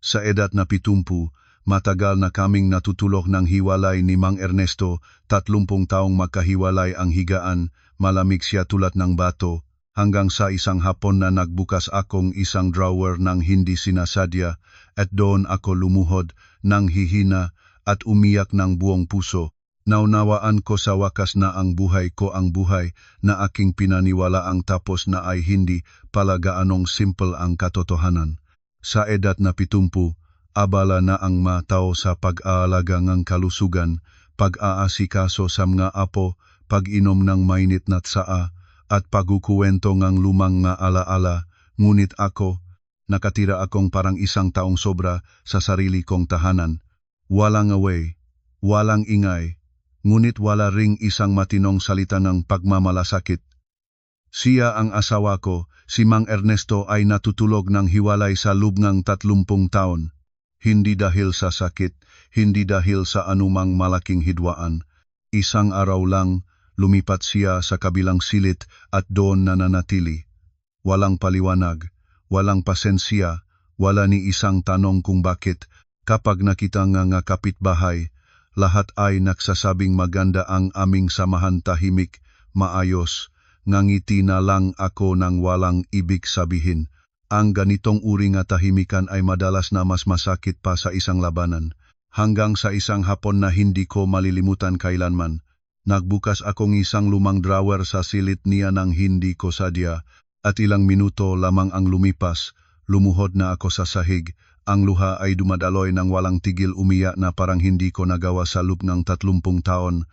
Sa edad na 70, matagal na kaming natutulog ng hiwalay ni Mang Ernesto, 30 taong magkahiwalay ang higaan, malamig siya tulad ng bato, hanggang sa isang hapon na nagbukas akong isang drawer ng hindi sinasadya at doon ako lumuhod ng hihina at umiyak ng buong puso. Naunawaan ko sa wakas na ang buhay ko ang buhay na aking pinaniwalaang tapos na ay hindi pala gaanong simple ang katotohanan. Sa edad na 70, abala na ang mga tao sa pag-aalaga ng kalusugan, pag-aasikaso sa mga apo, pag-inom ng mainit na tsaa, at pagkukuwento ng lumang nga alaala, ngunit ako, nakatira akong parang isang taong sobra sa sarili kong tahanan. Walang away, walang ingay, ngunit wala ring isang matinong salita ng pagmamalasakit. Siya ang asawa ko, si Mang Ernesto ay natutulog ng hiwalay sa loob ng 30 taon. Hindi dahil sa sakit, hindi dahil sa anumang malaking hidwaan. Isang araw lang, lumipat siya sa kabilang silid at doon nananatili. Walang paliwanag, walang pasensya, wala ni isang tanong kung bakit. Kapag nakita nga kapitbahay, lahat ay nagsasabing maganda ang aming samahan, tahimik, maayos. Ngangiti na lang ako nang walang ibig sabihin. Ang ganitong uri nga tahimikan ay madalas na mas masakit pa sa isang labanan. Hanggang sa isang hapon na hindi ko malilimutan kailanman, nagbukas akong isang lumang drawer sa silid niya nang hindi ko sadya, at ilang minuto lamang ang lumipas, lumuhod na ako sa sahig. Ang luha ay dumadaloy ng walang tigil, umiyak na parang hindi ko nagawa sa loob ng 30 taon.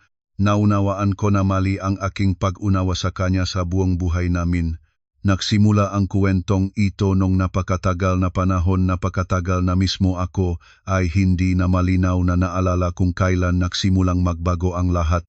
Naunawaan ko na mali ang aking pag-unawa sa kanya sa buong buhay namin. Nagsimula ang kuwentong ito nung napakatagal na panahon, napakatagal na mismo ako ay hindi na malinaw na naalala kung kailan nagsimulang magbago ang lahat.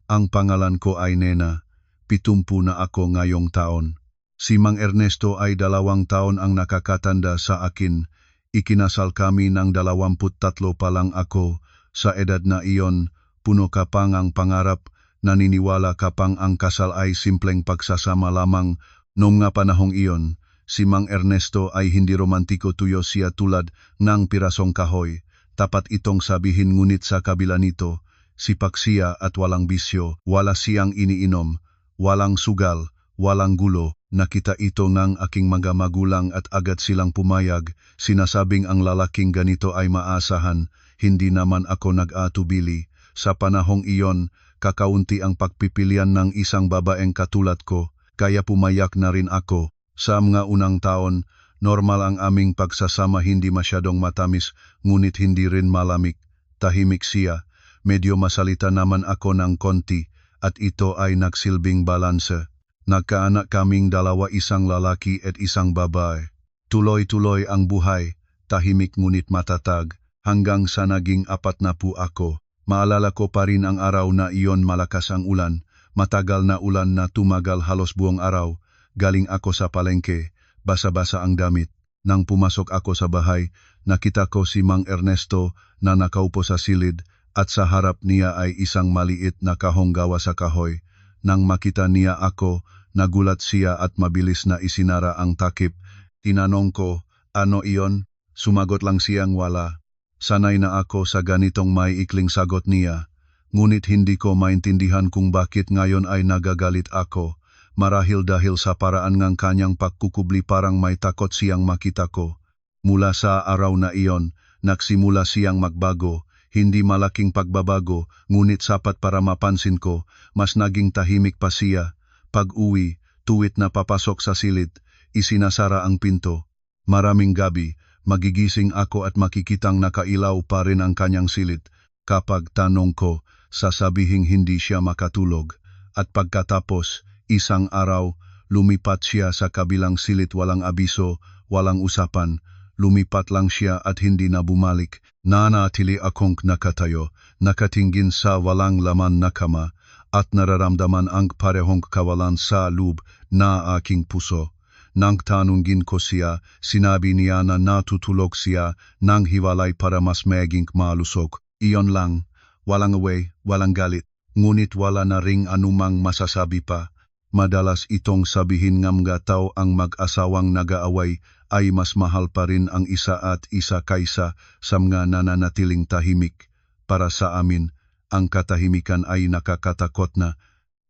Ang pangalan ko ay Nena, 70 na ako ngayong taon. Si Mang Ernesto ay 2 taon ang nakakatanda sa akin. Ikinasal kami ng 23 pa lang ako. Sa edad na iyon, puno ka pang ang pangarap, naniniwala ka pang ang kasal ay simpleng pagsasama lamang. Noong nga panahong iyon, si Mang Ernesto ay hindi romantiko, tuyo siya tulad ng pirasong kahoy. Tapat itong sabihin, ngunit sa kabila nito, sipak siya at walang bisyo, wala siyang iniinom, walang sugal, walang gulo. Nakita ito ng aking mga magulang at agad silang pumayag, sinasabing ang lalaking ganito ay maasahan, hindi naman ako nag-atubili. Sa panahong iyon, kakaunti ang pagpipilian ng isang babaeng katulad ko, kaya pumayak na rin ako. Sa mga unang taon, normal ang aming pagsasama, hindi masyadong matamis, ngunit hindi rin malamig. Tahimik siya, medyo masalita naman ako ng konti, at ito ay nagsilbing balanse. Nagkaanak kaming 2, isang lalaki at isang babae. Tuloy-tuloy ang buhay, tahimik ngunit matatag, hanggang sa naging 40 ako. Maalala ko pa rin ang araw na iyon, malakas ang ulan, matagal na ulan na tumagal halos buong araw. Galing ako sa palengke, basa-basa ang damit. Nang pumasok ako sa bahay, nakita ko si Mang Ernesto na nakaupo sa silid at sa harap niya ay isang maliit na kahong gawa sa kahoy. Nang makita niya ako, nagulat siya at mabilis na isinara ang takip. Tinanong ko, ano iyon? Sumagot lang siyang wala. Sanay na ako sa ganitong may ikling sagot niya, ngunit hindi ko maintindihan kung bakit ngayon ay nagagalit ako. Marahil dahil sa paraan ng kanyang pagkukubli, parang may takot siyang makita ko. Mula sa araw na iyon, nagsimula siyang magbago, hindi malaking pagbabago, ngunit sapat para mapansin ko, mas naging tahimik pa siya. Pag-uwi, tuwid na papasok sa silid, isinasara ang pinto. Maraming gabi, magigising ako at makikitang nakailaw pa rin ang kanyang silid. Kapag tanong ko, sasabihing hindi siya makatulog. At pagkatapos, isang araw, lumipat siya sa kabilang silid, walang abiso, walang usapan. Lumipat lang siya at hindi na bumalik. Nanatili akong nakatayo, nakatingin sa walang laman na kama, at nararamdaman ang parehong kawalan sa loob na aking puso. Nang tanungin ko siya, sinabi niya na natutulog siya nang hiwalay para mas maging malusog. Iyon lang, walang away, walang galit, ngunit wala na ring anumang masasabi pa. Madalas itong sabihin ng mga tao ang mag-asawang nag-aaway ay mas mahal pa rin ang isa at isa kaysa sa mga nananatiling tahimik. Para sa amin, ang katahimikan ay nakakatakot na.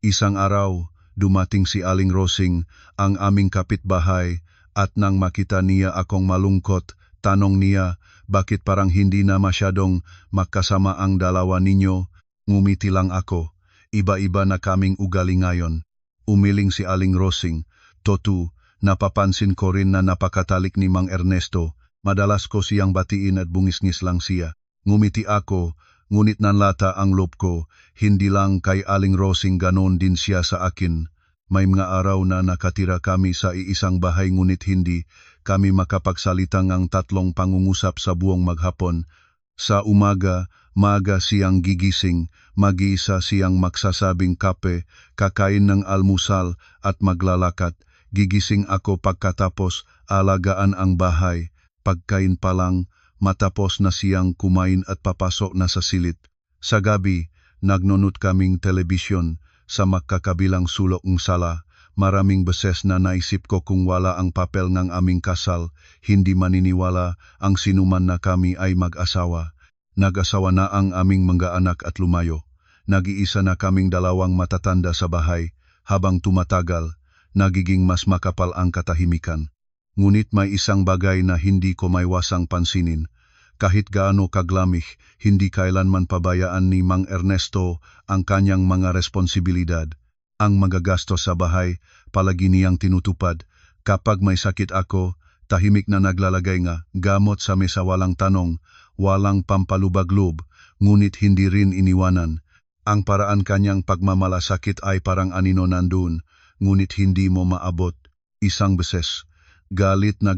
Isang araw, dumating si Aling Rosing, ang aming kapitbahay, at nang makita niya akong malungkot, tanong niya, bakit parang hindi na masyadong magkasama ang dalawa ninyo? Ngumiti lang ako. Iba-iba na kaming ugali ngayon. Umiling si Aling Rosing. Totu, napapansin ko rin na napakatalik ni Mang Ernesto. Madalas ko siyang batiin at bungisngis lang siya. Ngumiti ako, ngunit nanlata ang loob ko. Hindi lang kay Aling Rosing ganon din siya sa akin. May mga araw na nakatira kami sa iisang bahay ngunit hindi kami makapagsalita ng tatlong pangungusap sa buong maghapon. Sa umaga, maga siyang gigising, mag-iisa siyang magsasabing kape, kakain ng almusal at maglalakad. Gigising ako pagkatapos alagaan ang bahay. Pagkain pa lang, matapos na siyang kumain at papasok na sa silid. Sa gabi, nagnunod kaming telebisyon sa magkakabilang sulok ng sala. Maraming beses na naisip ko kung wala ang papel ng aming kasal, hindi maniniwala ang sinuman na kami ay mag-asawa. Nag-asawa na ang aming mga anak at lumayo. Nag-iisa na kaming dalawang matatanda sa bahay. Habang tumatagal, nagiging mas makapal ang katahimikan. Ngunit may isang bagay na hindi ko maiwasang pansinin. Kahit gaano kaglamig, hindi kailanman pabayaan ni Mang Ernesto ang kanyang mga responsibilidad. Ang magagastos sa bahay, palagi niyang tinutupad. Kapag may sakit ako, tahimik na naglalagay nga gamot sa mesa, walang tanong, walang pampalubag-loob, ngunit hindi rin iniwanan. Ang paraan kanyang pagmamalasakit ay parang anino nandun, ngunit hindi mo maabot. Isang beses, galit na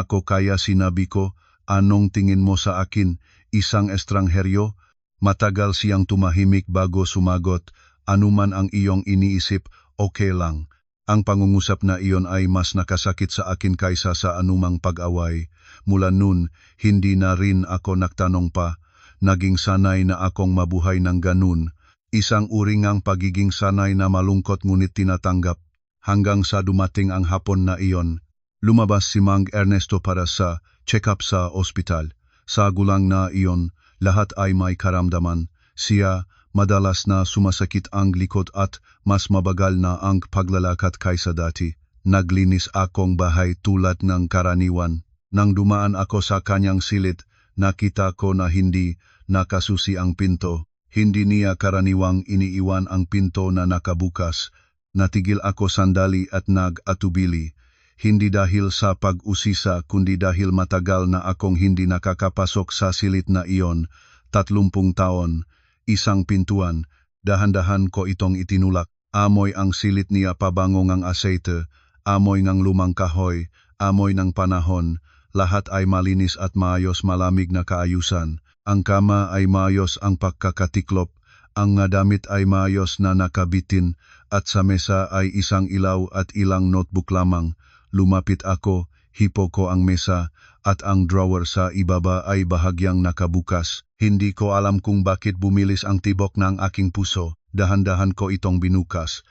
ako kaya sinabi ko, anong tingin mo sa akin, isang estrangheryo? Matagal siyang tumahimik bago sumagot, anuman ang iyong iniisip, okay lang. Ang pangungusap na iyon ay mas nakasakit sa akin kaysa sa anumang pag-away. Mula nun, hindi na rin ako nagtanong pa. Naging sanay na akong mabuhay ng ganun. Isang uri ngang pagiging sanay na malungkot ngunit tinatanggap. Hanggang sa dumating ang hapon na iyon, lumabas si Mang Ernesto para sa check-up sa ospital. Sa gulang na iyon, lahat ay may karamdaman. Siya, madalas na sumasakit ang likod at mas mabagal na ang paglalakad kaysa dati. Naglinis akong bahay tulad ng karaniwan. Nang dumaan ako sa kanyang silid, nakita ko na hindi nakasusi ang pinto. Hindi niya karaniwang iniiwan ang pinto na nakabukas. Natigil ako sandali at nag-atubili. Hindi dahil sa pag-usisa kundi dahil matagal na akong hindi nakakapasok sa silid na iyon. 30 taon. Isang pintuan, dahan-dahan ko itong itinulak. Amoy ang silid niya, pabango ng aseite, amoy ng lumang kahoy, amoy ng panahon. Lahat ay malinis at maayos, malamig na kaayusan. Ang kama ay maayos ang pagkakatiklop, ang nga damit ay maayos na nakabitin, at sa mesa ay isang ilaw at ilang notebook lamang. Lumapit ako, hipo ko ang mesa, at ang drawer sa ibaba ay bahagyang nakabukas. Hindi ko alam kung bakit bumilis ang tibok ng aking puso. Dahan-dahan ko itong binukas.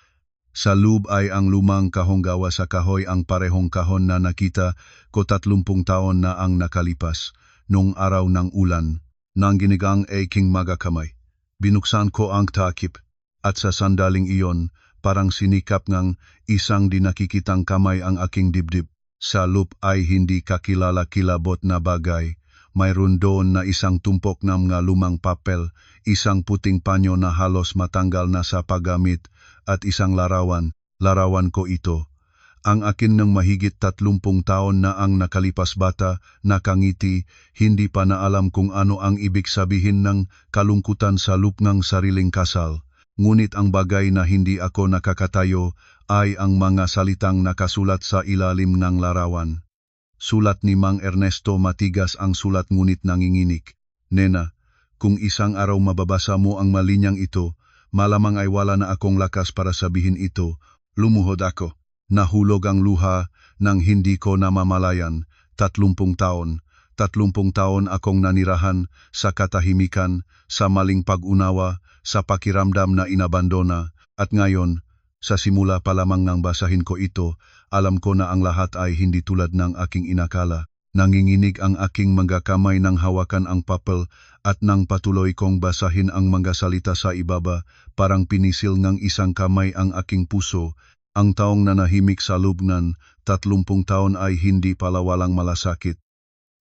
Sa loob ay ang lumang kahong gawa sa kahoy, ang parehong kahon na nakita ko 30 taon na ang nakalipas. Nung araw ng ulan, nang ginigang aking magakamay. Binuksan ko ang takip, at sa sandaling iyon, parang sinikap ng isang di nakikitang kamay ang aking dibdib. Sa loob ay hindi kakilala-kilabot na bagay. Mayroon doon na isang tumpok ng mga lumang papel, isang puting panyo na halos matanggal na sa paggamit, at isang larawan. Larawan ko ito. Ang akin ng mahigit 30 taon na ang nakalipas bata, nakangiti, hindi pa na alam kung ano ang ibig sabihin ng kalungkutan sa loob ng sariling kasal. Ngunit ang bagay na hindi ako nakakatayo ay ang mga salitang nakasulat sa ilalim ng larawan. Sulat ni Mang Ernesto, matigas ang sulat ngunit nanginginig. Nena, kung isang araw mababasa mo ang malinyang ito, malamang ay wala na akong lakas para sabihin ito. Lumuhod ako. Nahulog ang luha nang hindi ko namamalayan. 30 taon. 30 taon akong nanirahan sa katahimikan, sa maling pag-unawa, sa pakiramdam na inabandona. At ngayon, Sa simula pa lamang nang basahin ko ito, alam ko na ang lahat ay hindi tulad ng aking inakala. Nanginginig ang aking mga kamay nang hawakan ang papel at nang patuloy kong basahin ang mga salita sa ibaba, parang pinisil ng isang kamay ang aking puso. Ang taong nanahimik sa lubnan, 30 taon ay hindi pala walang malasakit.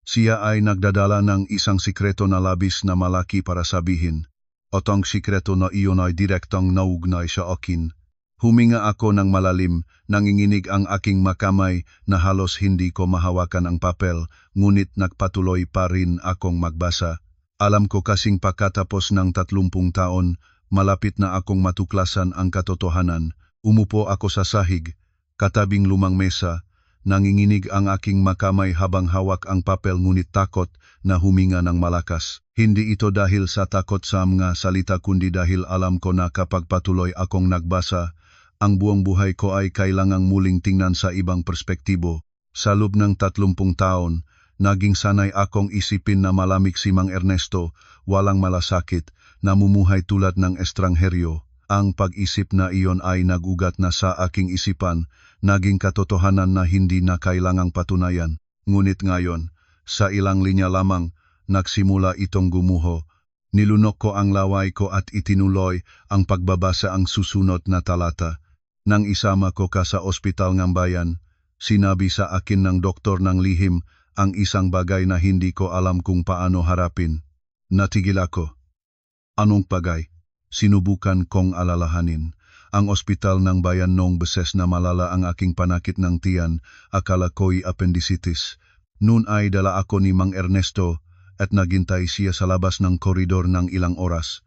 Siya ay nagdadala ng isang sikreto na labis na malaki para sabihin. At ang sikreto na iyon ay direktang naugnay sa akin. Huminga ako ng malalim, nanginginig ang aking makamay na halos hindi ko mahawakan ang papel, ngunit nagpatuloy pa rin akong magbasa. Alam ko kasing pagkatapos ng 30 taon, malapit na akong matuklasan ang katotohanan. Umupo ako sa sahig, katabing lumang mesa, nanginginig ang aking makamay habang hawak ang papel ngunit takot na huminga ng malakas. Hindi ito dahil sa takot sa mga salita kundi dahil alam ko na kapag patuloy akong nagbasa, ang buong buhay ko ay kailangang muling tingnan sa ibang perspektibo. Sa loob ng 30 taon, naging sanay akong isipin na malamig si Mang Ernesto, walang malasakit, namumuhay tulad ng estrangheryo. Ang pag-isip na iyon ay nagugat na sa aking isipan, naging katotohanan na hindi na kailangang patunayan. Ngunit ngayon, sa ilang linya lamang, nagsimula itong gumuho. Nilunok ko ang laway ko at itinuloy ang pagbabasa ang susunod na talata. Nang isama ko ka sa ospital ng bayan, sinabi sa akin ng doktor ng lihim ang isang bagay na hindi ko alam kung paano harapin. Natigil ako. Anong bagay? Sinubukan kong alalahanin. Ang ospital ng bayan noong beses na malala ang aking panakit ng tiyan, akala ko'y appendicitis. Noon ay dala ako ni Mang Ernesto at naghintay siya sa labas ng koridor ng ilang oras.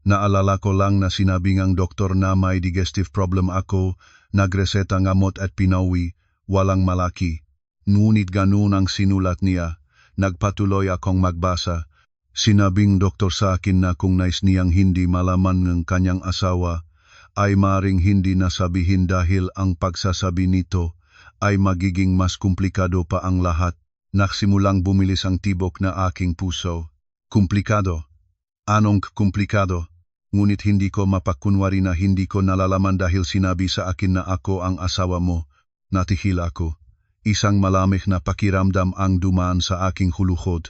Naalala ko lang na sinabi ngang doktor na may digestive problem ako, nagreseta ngamot at pinawi, walang malaki. Ngunit ganun ang sinulat niya, nagpatuloy akong magbasa. Sinabing doktor sa akin na kung nais niyang hindi malaman ng kanyang asawa, ay maring hindi nasabihin dahil ang pagsasabi nito ay magiging mas komplikado pa ang lahat. Nagsimulang bumilis ang tibok na aking puso. Komplikado? Anong komplikado? Ngunit hindi ko mapakunwari na hindi ko nalalaman dahil sinabi sa akin na ako ang asawa mo. Natihil ako. Isang malamig na pakiramdam ang dumaan sa aking huluhod.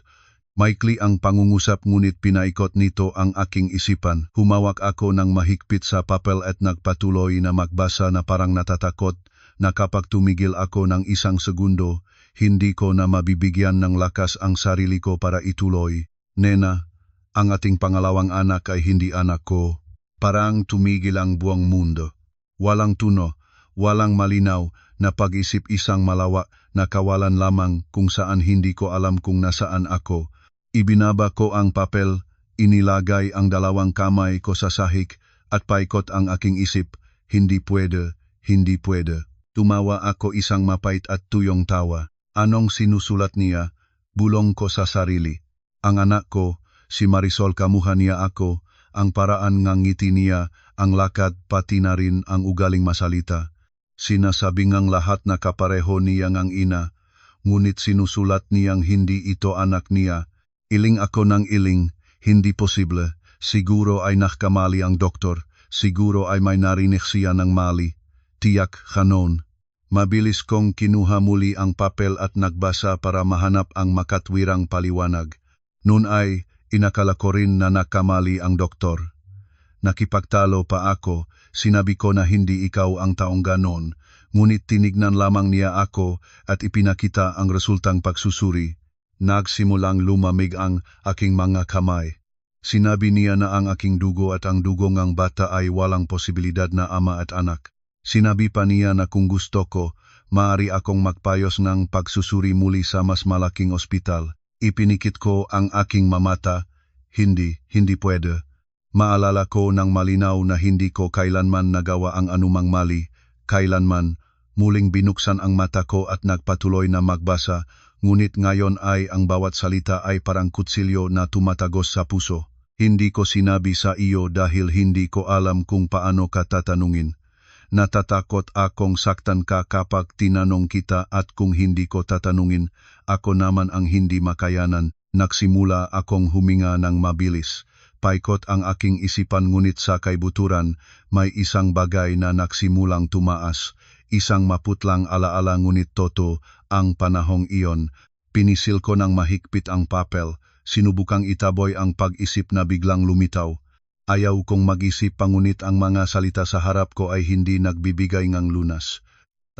Maikli ang pangungusap ngunit pinaikot nito ang aking isipan. Humawak ako ng mahigpit sa papel at nagpatuloy na magbasa na parang natatakot na kapag tumigil ako ng isang segundo, hindi ko na mabibigyan ng lakas ang sarili ko para ituloy. Nena, ang ating pangalawang anak ay hindi anak ko. Parang tumigil ang buong mundo. Walang tuno, walang malinaw na pag-isip, isang malawak na kawalan lamang kung saan hindi ko alam kung nasaan ako. Ibinaba ko ang papel, inilagay ang dalawang kamay ko sa sahig at paikot ang aking isip. Hindi pwede, hindi pwede. Tumawa ako isang mapait at tuyong tawa. Anong sinusulat niya? Bulong ko sa sarili. Ang anak ko, si Marisol, kamuha niya ako, ang paraan ng ngiti niya, ang lakad pati na rin ang ugaling masalita. Sinasabi ngang lahat na kapareho niya ngang ina, ngunit sinusulat niyang hindi ito anak niya. Iling ako ng iling, hindi posible. Siguro ay nakamali ang doktor, siguro ay may narinig siya ng mali. Tiyak, ganon. Mabilis kong kinuha muli ang papel at nagbasa para mahanap ang makatwirang paliwanag. Noon ay inakala ko rin na nakamali ang doktor. Nakipagtalo pa ako, sinabi ko na hindi ikaw ang taong ganon, ngunit tinignan lamang niya ako at ipinakita ang resultang pagsusuri. Nagsimulang lumamig ang aking mga kamay. Sinabi niya na ang aking dugo at ang dugo ng bata ay walang posibilidad na ama at anak. Sinabi pa niya na kung gusto ko, maaari akong magpayos ng pagsusuri muli sa mas malaking ospital. Ipinikit ko ang aking mamata. Hindi pwede. Maalala ko ng malinaw na hindi ko kailanman nagawa ang anumang mali. Kailanman, muling binuksan ang mata ko at nagpatuloy na magbasa, ngunit ngayon ay ang bawat salita ay parang kutsilyo na tumatagos sa puso. Hindi ko sinabi sa iyo dahil hindi ko alam kung paano ka tatanungin. Natatakot akong saktan ka kapag tinanong kita at kung hindi ko tatanungin, ako naman ang hindi makayanan. Nagsimula akong huminga ng mabilis. paikot ang aking isipan ngunit sa kaibuturan, may isang bagay na nagsimulang tumaas, isang maputlang alaala ngunit toto, ang panahong iyon. Pinisil ko ng mahigpit ang papel, sinubukang itaboy ang pag-isip na biglang lumitaw. Ayaw kong mag-isip pangunit ang mga salita sa harap ko ay hindi nagbibigay ng lunas.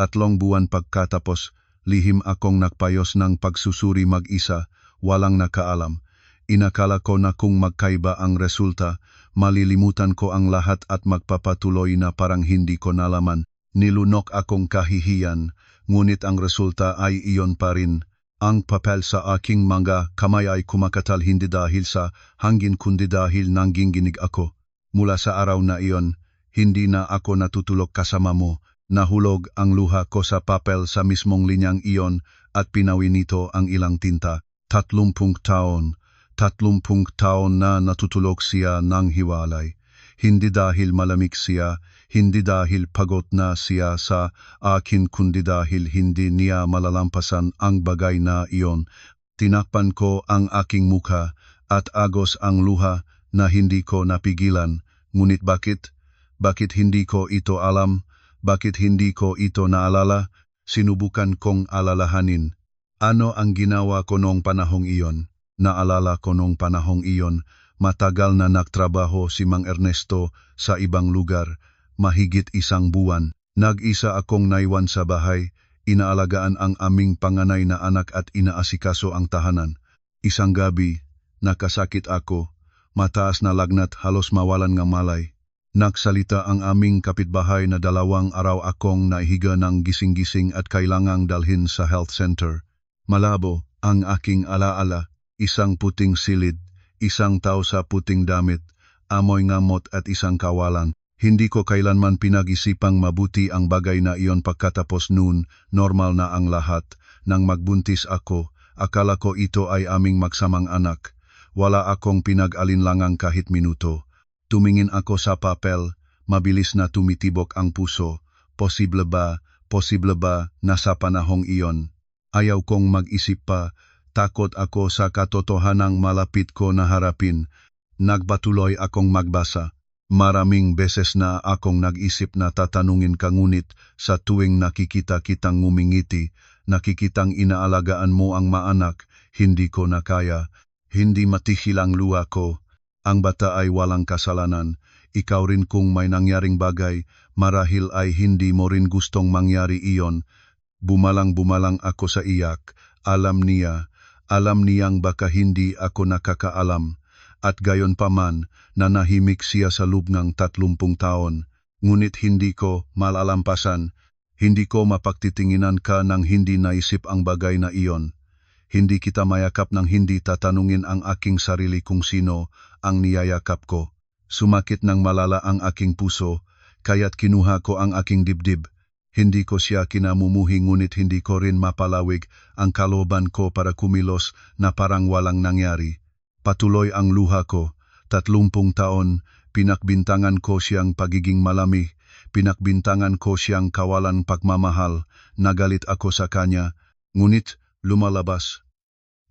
3 buwan pagkatapos, lihim akong nagpayos ng pagsusuri mag-isa, walang nakaalam. Inakala ko na kung magkaiba ang resulta, malilimutan ko ang lahat at magpapatuloy na parang hindi ko nalaman. Nilunok akong kahihiyan, ngunit ang resulta ay iyon pa rin. Ang papel sa aking mga kamay ay kumakatal hindi dahil sa hangin kundi dahil nangginginig ako. Mula sa araw na iyon, hindi na ako natutulog kasama mo. Nahulog ang luha ko sa papel sa mismong linyang iyon at pinawi nito ang ilang tinta. 30 taon. 30 taon na natutulog siya ng hiwalay. Hindi dahil malamig siya, hindi dahil pagod na siya sa akin kundi dahil hindi niya malalampasan ang bagay na iyon. Tinakpan ko ang aking mukha at agos ang luha na hindi ko napigilan. Ngunit bakit? Bakit hindi ko ito alam? Bakit hindi ko ito naalala? Sinubukan kong alalahanin. Ano ang ginawa ko noong panahong iyon? Naalala ko noong panahong iyon, matagal na nagtrabaho si Mang Ernesto sa ibang lugar, mahigit 1 buwan. Nag-isa akong naiwan sa bahay, inaalagaan ang aming panganay na anak at inaasikaso ang tahanan. Isang gabi, nakasakit ako, mataas na lagnat halos mawalan ng malay. Nagsalita ang aming kapitbahay na 2 araw akong naihiga ng gising-gising at kailangang dalhin sa health center. Malabo ang aking alaala. Isang puting silid, isang tao sa puting damit, amoy ngamot at isang kawalan. Hindi ko kailanman pinag-isipang mabuti ang bagay na iyon pagkatapos noon, normal na ang lahat. Nang magbuntis ako, akala ko ito ay aming magsamang anak. Wala akong pinag-alinlangang kahit minuto. Tumingin ako sa papel, mabilis na tumitibok ang puso. Posible ba na sa panahong iyon? Ayaw kong mag-isip pa. Takot ako sa katotohanang malapit ko na harapin. Nagpatuloy akong magbasa. Maraming beses na akong nag-isip na tatanungin ka ngunit sa tuwing nakikita kitang ngumingiti, nakikitang inaalagaan mo ang maanak, hindi ko na kaya. Hindi matihil ang luha ko. Ang bata ay walang kasalanan. Ikaw rin kung may nangyaring bagay, marahil ay hindi mo rin gustong mangyari iyon. Bumalang-bumalang ako sa iyak. Alam niyang baka hindi ako nakakaalam, at gayon pa man, nanahimik siya sa loob ng 30 taon. Ngunit hindi ko malalampasan, hindi ko mapagtitinginan ka ng hindi naisip ang bagay na iyon. Hindi kita mayakap ng hindi tatanungin ang aking sarili kung sino ang niyayakap ko. Sumakit ng malala ang aking puso, kaya't kinuha ko ang aking dibdib. Hindi ko siya kinamumuhi ngunit hindi ko rin mapalawig ang kalooban ko para kumilos na parang walang nangyari. Patuloy ang luha ko. 30 taon, pinakbintangan ko siyang pagiging malami, pinakbintangan ko siyang kawalan pagmamahal, nagalit ako sa kanya, ngunit lumalabas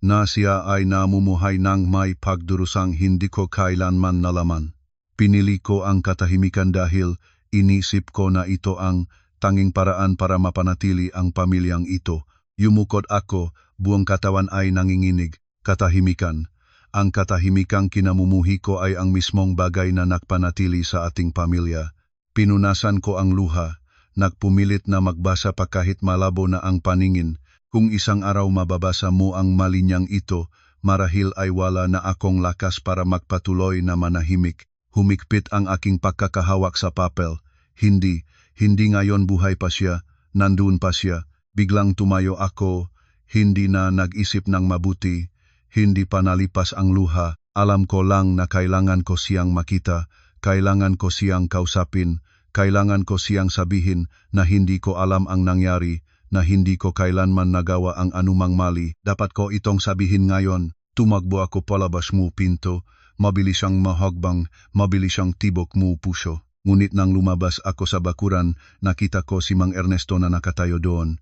na siya ay namumuhay ng may pagdurusang hindi ko kailanman nalaman. Pinili ko ang katahimikan dahil inisip ko na ito ang tanging paraan para mapanatili ang pamilyang ito. Yumukod ako, buong katawan ay nanginginig. Katahimikan. Ang katahimikang kinamumuhi ko ay ang mismong bagay na nagpanatili sa ating pamilya. Pinunasan ko ang luha. Nagpumilit na magbasa pa kahit malabo na ang paningin. Kung isang araw mababasa mo ang malinyang ito, marahil ay wala na akong lakas para magpatuloy na manahimik. Humigpit ang aking pagkakahawak sa papel. Hindi ngayon buhay pa siya, nandun pa siya. Biglang tumayo ako, hindi na nag-isip ng mabuti, hindi pa nalipas ang luha. Alam ko lang na kailangan ko siyang makita, kailangan ko siyang kausapin, kailangan ko siyang sabihin na hindi ko alam ang nangyari, na hindi ko kailanman nagawa ang anumang mali. Dapat ko itong sabihin ngayon. Tumakbo ako palabas mo pinto, mabilis siyang mahagbang, mabilis siyang tibok mo puso. Ngunit nang lumabas ako sa bakuran, nakita ko si Mang Ernesto na nakatayo doon.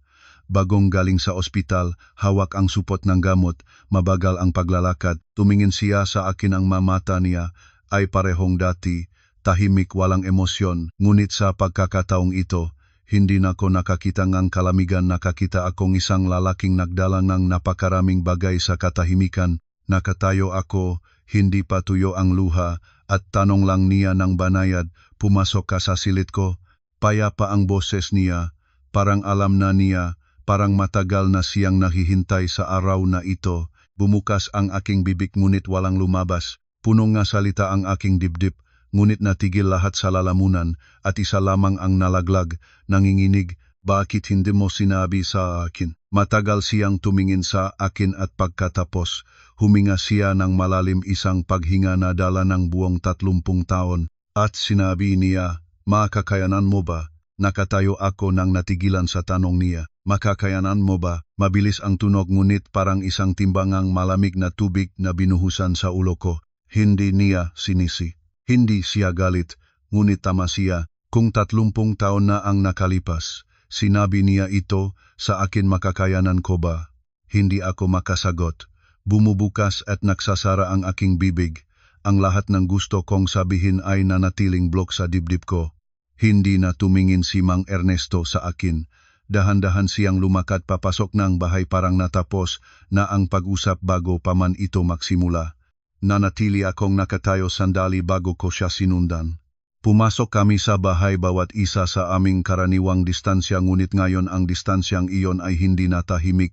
Bagong galing sa ospital, hawak ang supot ng gamot, mabagal ang paglalakad. Tumingin siya sa akin ang mamata niya ay parehong dati, tahimik walang emosyon, ngunit sa pagkakataong ito, hindi na ko nakakita ng kalamigan, nakakita akong isang lalaking nagdala ng napakaraming bagay sa katahimikan. Nakatayo ako, hindi pa tuyo ang luha, at tanong lang niya ng banayad, pumasok ka sa silid ko. Payapa ang boses niya, parang alam na niya, parang matagal na siyang nahihintay sa araw na ito. Bumukas ang aking bibig ngunit walang lumabas. Punong nga salita ang aking dibdib, ngunit natigil lahat sa lalamunan, at isa lamang ang nalaglag, nanginginig, bakit hindi mo sinabi sa akin? Matagal siyang tumingin sa akin at pagkatapos, huminga siya ng malalim, isang paghinga na dala ng buong 30 taon, at sinabi niya, makakayanan mo ba? Nakatayo ako nang natigilan sa tanong niya, makakayanan mo ba? Mabilis ang tunog ngunit parang isang timbangang malamig na tubig na binuhusan sa ulo ko. Hindi niya sinisi. Hindi siya galit, ngunit tama siya. Kung 30 taon na ang nakalipas, sinabi niya ito, sa akin makakayanan ko ba? Hindi ako makasagot. Bumubukas at nagsasara ang aking bibig. Ang lahat ng gusto kong sabihin ay nanatiling blok sa dibdib ko. Hindi na tumingin si Mang Ernesto sa akin. Dahan-dahan siyang lumakad papasok ng bahay, parang natapos na ang pag-usap bago pa man ito magsimula. Nanatili akong nakatayo sandali bago ko siya sinundan. Pumasok kami sa bahay, bawat isa sa aming karaniwang distansya, ngunit ngayon ang distansyang iyon ay hindi na tahimik.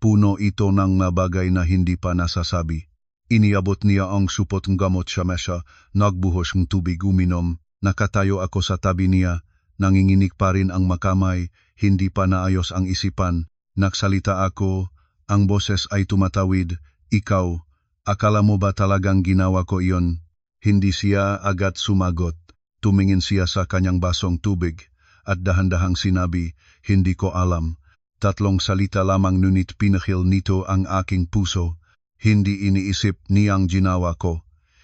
Puno ito ng mga bagay na hindi pa nasasabi. Iniabot niya ang supot ng gamot sa mesa, nagbuhos ng tubig, uminom. Nakatayo ako sa tabi niya, nanginginig pa rin ang makamay, hindi pa naayos ang isipan. Nagsalita ako, ang boses ay tumatawid, ikaw, akala mo ba talagang ginawa ko iyon? Hindi siya agad sumagot. Tumingin siya sa kanyang basong tubig, at dahan-dahang sinabi, hindi ko alam. 3 salita lamang, ngunit pinahil nito ang aking puso. Hindi iniisip niyang ginawa ko.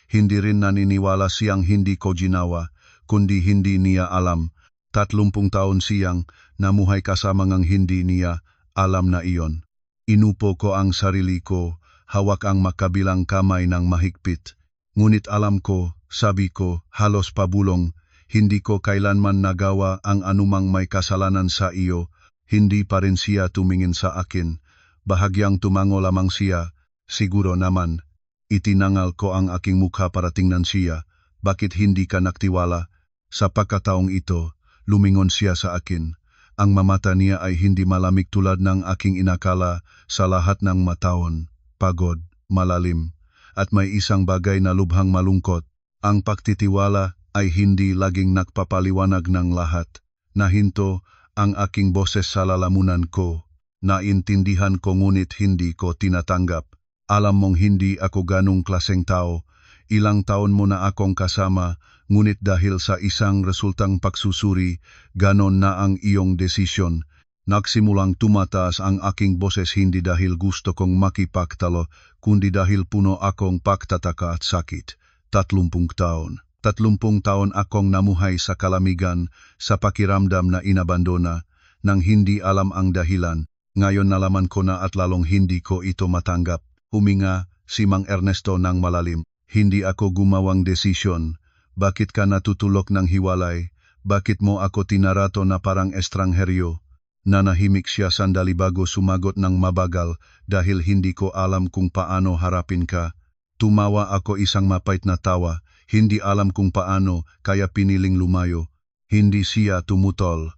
Hindi rin naniniwala siyang hindi ko ginawa, kundi hindi niya alam. 30 taon siyang namuhay kasama ngang hindi niya alam na iyon. Inupo ko ang sarili ko, hawak ang makabilang kamay ng mahigpit. Ngunit alam ko, sabi ko, halos pabulong, hindi ko kailanman nagawa ang anumang may kasalanan sa iyo. Hindi pa rin siya tumingin sa akin. Bahagyang tumango lamang siya. Siguro naman. Itinangal ko ang aking mukha para tingnan siya. Bakit hindi ka nagtiwala? Sa pagkataong ito, lumingon siya sa akin. Ang mamata niya ay hindi malamig tulad ng aking inakala. Sa lahat ng mataon, pagod, malalim, at may isang bagay na lubhang malungkot. Ang pagtitiwala ay hindi laging nagpapaliwanag ng lahat. Nahinto ang aking boses sa lalamunan ko. Naintindihan ko ngunit hindi ko tinatanggap. Alam mong hindi ako ganong klaseng tao. Ilang taon mo na akong kasama, ngunit dahil sa isang resultang pagsusuri, ganon na ang iyong desisyon. Nagsimulang tumataas ang aking boses, hindi dahil gusto kong makipagtalo, kundi dahil puno akong pagtataka at sakit. 30 taon. 30 taon akong namuhay sa kalamigan, sa pakiramdam na inabandona, nang hindi alam ang dahilan. Ngayon nalaman ko na at lalong hindi ko ito matanggap. Huminga si Mang Ernesto ng malalim. Hindi ako gumawang desisyon. Bakit ka natutulok ng hiwalay? Bakit mo ako tinarato na parang estrangheryo? Nanahimik siya sandali bago sumagot ng mabagal, dahil hindi ko alam kung paano harapin ka. Tumawa ako, isang mapait na tawa. Hindi alam kung paano, kaya piniling lumayo. Hindi siya tumutol.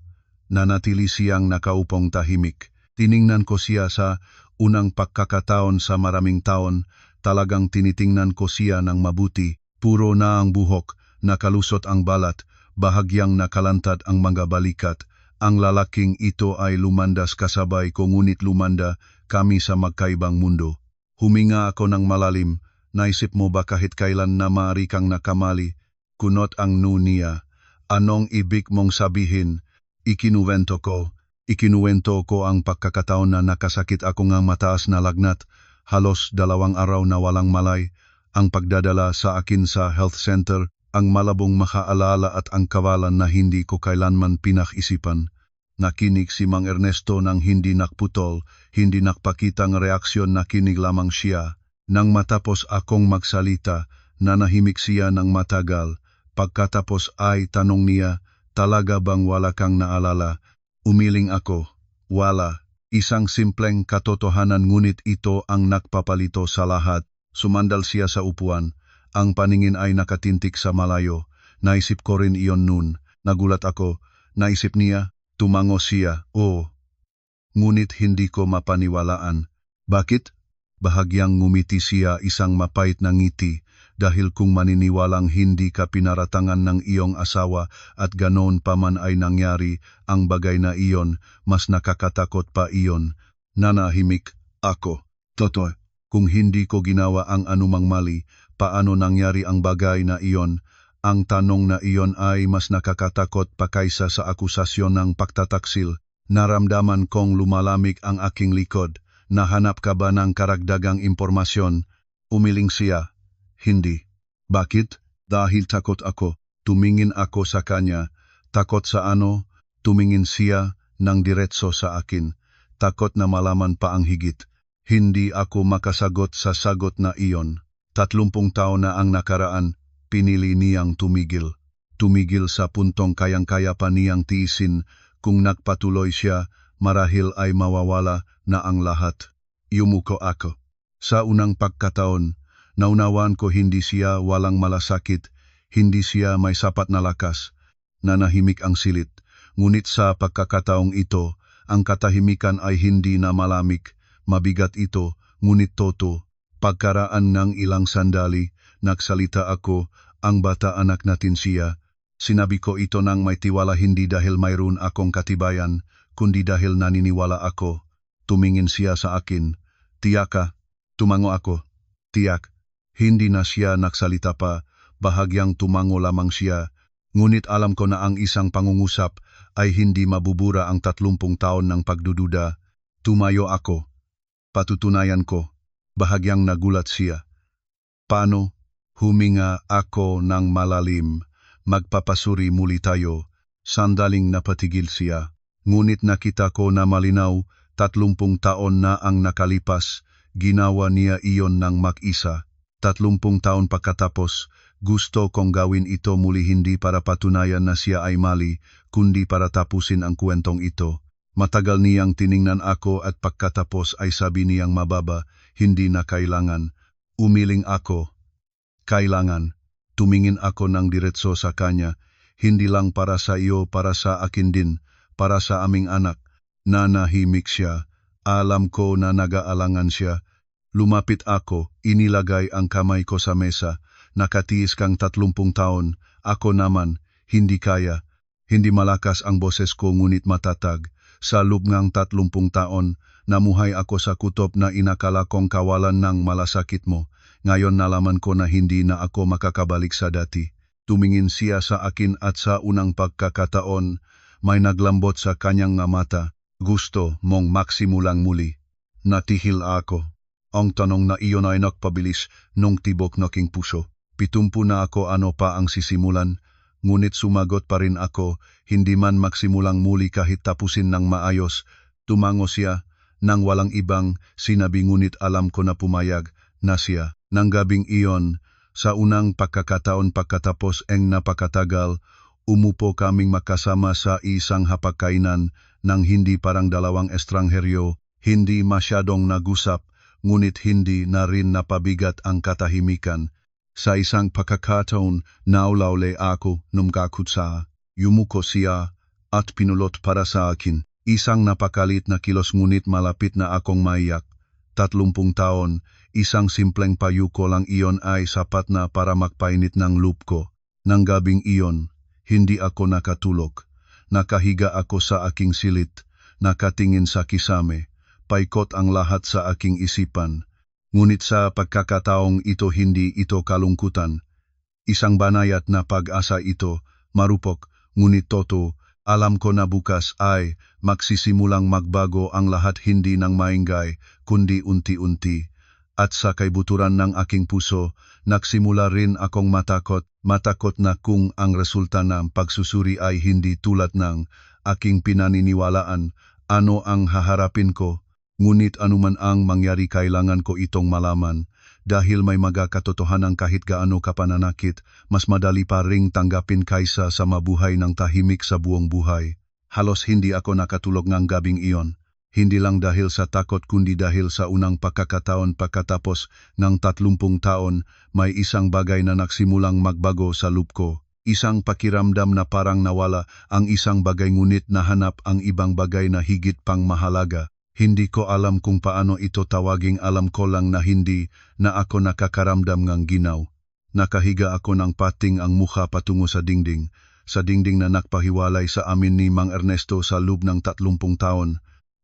Nanatili siyang nakaupong tahimik. Tiningnan ko siya sa unang pagkakataon sa maraming taon. Talagang tinitingnan ko siya ng mabuti. Puro na ang buhok, nakalusot ang balat, bahagyang nakalantad ang mga balikat. Ang lalaking ito ay lumandas kasabay ko, ngunit lumanda kami sa magkaibang mundo. Huminga ako ng malalim. Naisip mo ba kahit kailan na maaari kang nakamali? Kunot ang no niya. Anong ibig mong sabihin? Ikinuwento ko ang pagkakataon na nakasakit ako ng mataas na lagnat. Halos 2 araw na walang malay. Ang pagdadala sa akin sa health center, ang malabong makaalala at ang kawalan na hindi ko kailanman pinag-isipan. Nakinig si Mang Ernesto nang hindi nakputol, hindi nakpakitang reaksyon, nakinig lamang siya. Nang matapos akong magsalita, Nanahimik siya ng matagal. Pagkatapos ay tanong niya, talaga bang wala kang naalala? Umiling ako, wala. Isang simpleng katotohanan ngunit ito ang nagpapalito sa lahat. Sumandal siya sa upuan. Ang paningin ay nakatintik sa malayo. Naisip ko rin iyon noon. Nagulat ako. Naisip niya, tumango siya. Oh. Ngunit hindi ko mapaniwalaan. Bakit? Bahagyang ngumiti siya, isang mapait na ngiti, dahil kung maniniwalang hindi ka pinaratangan ng iyong asawa at ganoon pa man ay nangyari ang bagay na iyon, mas nakakatakot pa iyon. Nanahimik ako. Totoo, kung hindi ko ginawa ang anumang mali, paano nangyari ang bagay na iyon? Ang tanong na iyon ay mas nakakatakot pa kaysa sa akusasyon ng pagtataksil. Naramdaman kong lumalamig ang aking likod. Nahanap ka ba ng karagdagang impormasyon? Umiling siya. Hindi. Bakit? Dahil takot ako. Tumingin ako sa kanya. Takot sa ano? Tumingin siya ng diretso sa akin. Takot na malaman pa ang higit. Hindi ako makasagot sa sagot na iyon. 30 taon na ang nakaraan, pinili niyang tumigil. Tumigil sa puntong kayang-kaya pa niyang tiisin. Kung nagpatuloy siya, marahil ay mawawala na ang lahat. Yumuko ako. Sa unang pagkataon, naunawaan ko hindi siya walang malasakit, hindi siya may sapat na lakas. Nanahimik ang silid. Ngunit sa pagkakataong ito, ang katahimikan ay hindi na malamig. Mabigat ito, ngunit toto. Pagkaraan ng ilang sandali, nagsalita ako, ang bata anak natin siya. Sinabi ko ito nang may tiwala, hindi dahil mayroon akong katibayan, kundi dahil naniniwala ako. Tumingin siya sa akin. Tiyak ka? Tumango ako. Tiyak. Hindi na siya nagsalita pa, bahagyang tumango lamang siya. Ngunit alam ko na ang isang pangungusap ay hindi mabubura ang 30 taon ng pagdududa. Tumayo ako. Patutunayan ko. Bahagyang nagulat siya. Paano? Huminga ako ng malalim. Magpapasuri muli tayo. Sandaling napatigil siya. Ngunit nakita ko na malinaw, 30 taon na ang nakalipas, ginawa niya iyon ng mag-isa. 30 taon pagkatapos, gusto kong gawin ito muli, hindi para patunayan na siya ay mali, kundi para tapusin ang kwentong ito. Matagal niyang tiningnan ako at pagkatapos ay sabi niyang mababa, hindi na kailangan. Umiling ako. Kailangan. Tumingin ako ng diretso sa kanya, hindi lang para sa iyo, para sa akin din, para sa aming anak. Nanahimik siya. Alam ko na nag-aalangan siya. Lumapit ako, inilagay ang kamay ko sa mesa. Nakatiis kang 30 taon. Ako naman, hindi kaya. Hindi malakas ang boses ko ngunit matatag. Sa loob ng 30 taon, namuhay ako sa kutob na inakala kong kawalan ng malasakit mo. Ngayon nalaman ko na hindi na ako makakabalik sa dati. Tumingin siya sa akin at sa unang pagkakataon, may naglambot sa kanyang mata. Gusto mong maksimulang muli. Natihil ako. Ang tanong na iyon ay nakpabilis nung tibok ng aking puso. 70 na ako, ano pa ang sisimulan? Ngunit sumagot pa rin ako, hindi man magsimulang muli kahit tapusin ng maayos. Tumango siya nang walang ibang sinabi, ngunit alam ko na pumayag na siya. Nang gabing iyon, sa unang pagkakataon pagkatapos ang napakatagal, umupo kaming makasama sa isang hapagkainan nang hindi parang dalawang estrangheryo, hindi masyadong nagusap, ngunit hindi na rin napabigat ang katahimikan. Sa isang pagkakataon, naulawle ako nung kakutsa. Yumuko siya at pinulot para sa akin. Isang napakalit na kilos ngunit malapit na akong maiyak. 30 taon, isang simpleng payuko lang iyon ay sapat na para magpainit ng loob ko. Nang gabing iyon, hindi ako nakatulog. Nakahiga ako sa aking silid, nakatingin sa kisame. Paikot ang lahat sa aking isipan. Ngunit sa pagkakataong ito, hindi ito kalungkutan. Isang banayad na pag-asa ito, marupok, ngunit totoo. Alam ko na bukas ay magsisimulang magbago ang lahat, hindi ng maingay, kundi unti-unti. At sa kaibuturan ng aking puso, nagsimula rin akong matakot na kung ang resulta ng pagsusuri ay hindi tulad ng aking pinaniniwalaan, ano ang haharapin ko. Ngunit anuman ang mangyari, kailangan ko itong malaman. dahil may mga katotohanan kahit gaano ka pananakit, mas madali pa ring tanggapin kaysa sa mabuhay ng tahimik sa buong buhay. Halos hindi ako nakatulog ng gabing iyon. Hindi lang dahil sa takot kundi dahil sa unang pagkakataon pagkatapos ng 30 taon, may isang bagay na nagsimulang magbago sa loob ko. Isang pakiramdam na parang nawala ang isang bagay ngunit nahanap ang ibang bagay na higit pang mahalaga. Hindi ko alam kung paano ito tawaging, alam ko lang na hindi na ako nakakaramdam ng ginaw. Nakahiga ako ng pating ang mukha patungo sa dingding na nagpahiwalay sa amin ni Mang Ernesto sa loob ng 30 taon.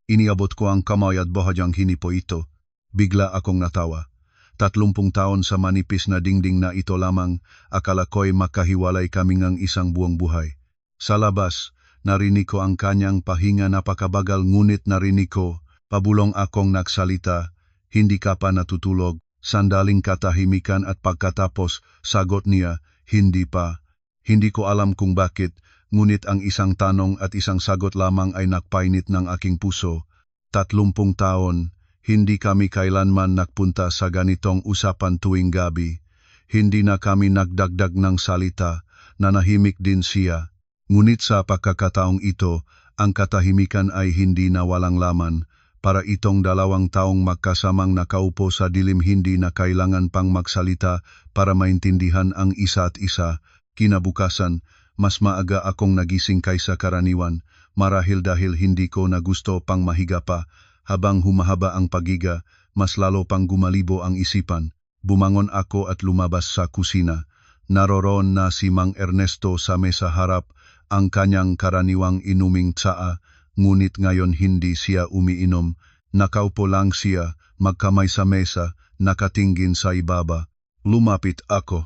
Iniabot ko ang kamay at bahagyang hinipo ito. Bigla akong natawa. 30 taon sa manipis na dingding na ito lamang, akala ko'y makahiwalay kami ng isang buong buhay. Sa labas, narinig ko ang kanyang pahinga, napakabagal ngunit narinig ko. Pabulong akong nagsalita, hindi ka pa natutulog. Sandaling katahimikan at pagkatapos, sagot niya, hindi pa. Hindi ko alam kung bakit, ngunit ang isang tanong at isang sagot lamang ay nakpainit ng aking puso. 30 taon, hindi kami kailanman nagpunta sa ganitong usapan tuwing gabi. Hindi na kami nagdagdag ng salita, nanahimik din siya. Ngunit sa pagkakataong ito, ang katahimikan ay hindi na walang laman. Para itong 2 taong magkasamang nakaupo sa dilim, hindi na kailangan pang magsalita para maintindihan ang isa't isa. Kinabukasan, mas maaga akong nagising kaysa karaniwan, marahil dahil hindi ko na gusto pang mahiga pa. Habang humahaba ang pagiga, mas lalo pang gumalibo ang isipan. Bumangon ako at lumabas sa kusina. Naroroon na si Mang Ernesto sa mesa harap, ang kanyang karaniwang inuming tsaa, ngunit ngayon hindi siya umiinom. Nakaupo lang siya, magkamay sa mesa, nakatingin sa ibaba. Lumapit ako.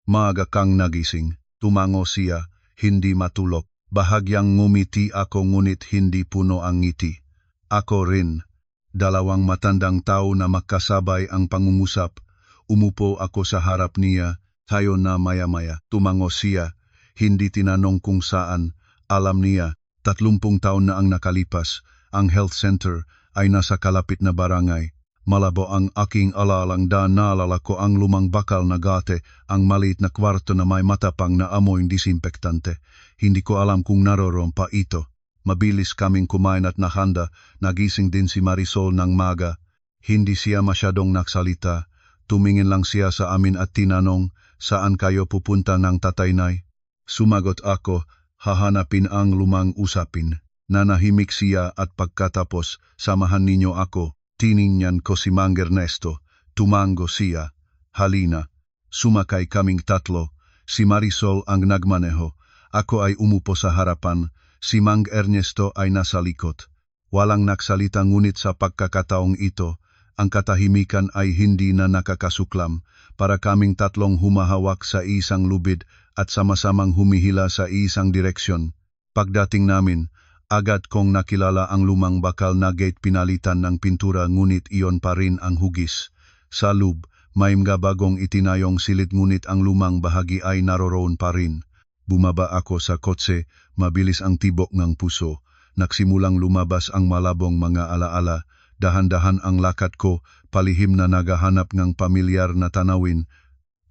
Maaga kang nagising. Tumango siya, hindi matulog. Bahagyang ngumiti ako ngunit hindi puno ang ngiti. Ako rin. 2 matandang tao na magkasabay ang pangungusap. Umupo ako sa harap niya, tayo na maya-maya. Tumango siya, hindi tinanong kung saan. Alam niya, 30 taon na ang nakalipas, ang health center ay nasa kalapit na barangay. Malabo ang aking alalang naalala ko ang lumang bakal na gate, ang maliit na kwarto na may matapang na amoy disinfektante. Hindi ko alam kung naroroon pa ito. Mabilis kaming kumain at nahanda, nagising din si Marisol ng maga. Hindi siya masyadong nagsalita. Tumingin lang siya sa amin at tinanong, saan kayo pupunta ng tatay Nay? Sumagot ako, hahanapin ang lumang usapin. Nanahimik siya at pagkatapos, samahan ninyo ako. Tiningnan ko si Mang Ernesto. Tumango siya. Halina. Sumakay kaming 3. Si Marisol ang nagmaneho. Ako ay umupo sa harapan. Si Mang Ernesto ay nasa likod. Walang nagsalita ngunit sa pagkakataong ito, ang katahimikan ay hindi na nakakasuklam. Para kaming 3 humahawak sa isang lubid at sama-samang humihila sa isang direksyon. Pagdating namin, agad kong nakilala ang lumang bakal na gate, pinalitan ng pintura ngunit iyon pa rin ang hugis. Sa loob, may mga bagong itinayong silid ngunit ang lumang bahagi ay naroroon pa rin. Bumaba ako sa kotse, mabilis ang tibok ng puso. Nagsimulang lumabas ang malabong mga alaala. Dahan-dahan ang lakad ko, palihim na naghahanap ng pamilyar na tanawin.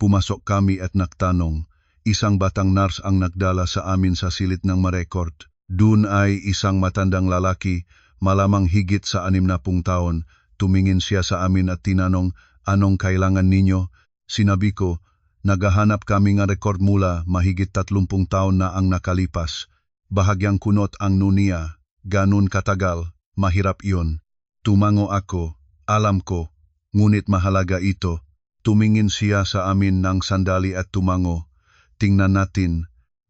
Pumasok kami at nagtanong. Isang batang nurse ang nagdala sa amin sa silid ng marekord. Doon ay isang matandang lalaki, malamang higit sa 60 taon. Tumingin siya sa amin at tinanong, anong kailangan ninyo? Sinabi ko, naghahanap kami ng record mula mahigit 30 taon na ang nakalipas. Bahagyang kunot ang nuniya. Ganun katagal, mahirap iyon. Tumango ako, alam ko, ngunit mahalaga ito. Tumingin siya sa amin ng sandali at tumango. Tingnan natin.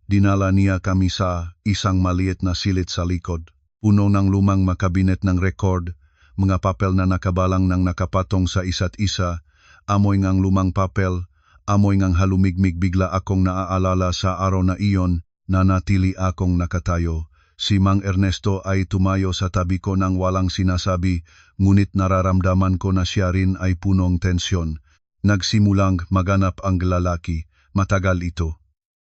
Dinala niya kami sa isang maliit na silid sa likod. Puno ng lumang makabinet ng record, mga papel na nakabalang ng nakapatong sa isa't isa, amoy ngang lumang papel, amoy ngang halumigmig. Bigla akong naaalala sa araw na iyon, nanatili akong nakatayo. Si Mang Ernesto ay tumayo sa tabi ko nang walang sinasabi, ngunit nararamdaman ko na siya rin ay punong tensyon. Nagsimulang maganap ang lalaki, matagal ito.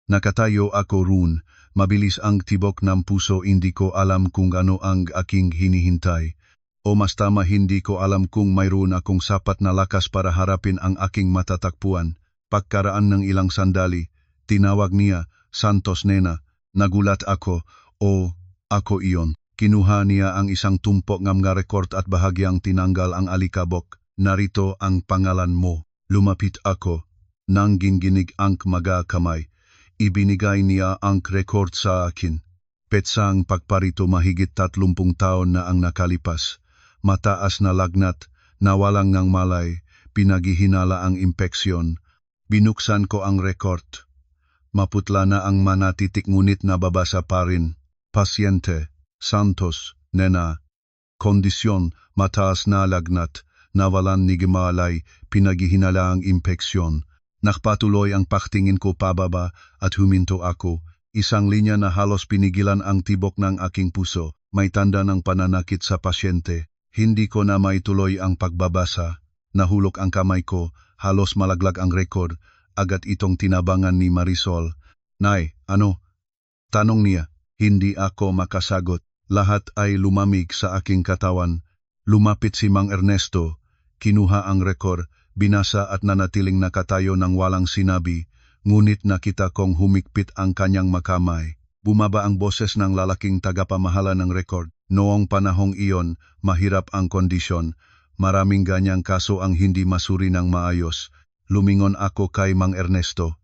Nakatayo ako roon, mabilis ang tibok ng puso, hindi ko alam kung ano ang aking hinihintay. O mas tama, hindi ko alam kung mayroon akong sapat na lakas para harapin ang aking matatakpuan. Pagkaraan ng ilang sandali, tinawag niya, "Santos, nena." Nagulat ako, "O, ako iyon." Kinuha niya ang isang tumpok ng mga record at bahagyang tinanggal ang alikabok. "Narito ang pangalan mo." Lumapit ako. Nang ginginig ang mga kamay, ibinigay niya ang record sa akin. Petsang pagparito, mahigit 30 taon na ang nakalipas. Mataas na lagnat, nawalang ng malay, pinaghihinala ang impeksyon. Binuksan ko ang record. Maputla na ang manatitik ngunit nababasa pa rin. Pasyente, Santos, nena. Kondisyon, mataas na lagnat, nawalan ni malay, pinaghihinala ang impeksyon. Nakpatuloy ang pagtingin ko pababa at huminto ako. Isang linya na halos pinigilan ang tibok ng aking puso. May tanda ng pananakit sa pasyente. Hindi ko na maituloy ang pagbabasa. Nahulog ang kamay ko, halos malaglag ang record. Agad itong tinabangan ni Marisol. "Nay, ano?" tanong niya. Hindi ako makasagot. Lahat ay lumamig sa aking katawan. Lumapit si Mang Ernesto. Kinuha ang record, binasa at nanatiling nakatayo ng walang sinabi. Ngunit nakita kong humigpit ang kanyang makamay. Bumaba ang boses ng lalaking tagapamahala ng record. "Noong panahong iyon, mahirap ang kondisyon. Maraming ganyang kaso ang hindi masuri ng maayos." Lumingon ako kay Mang Ernesto.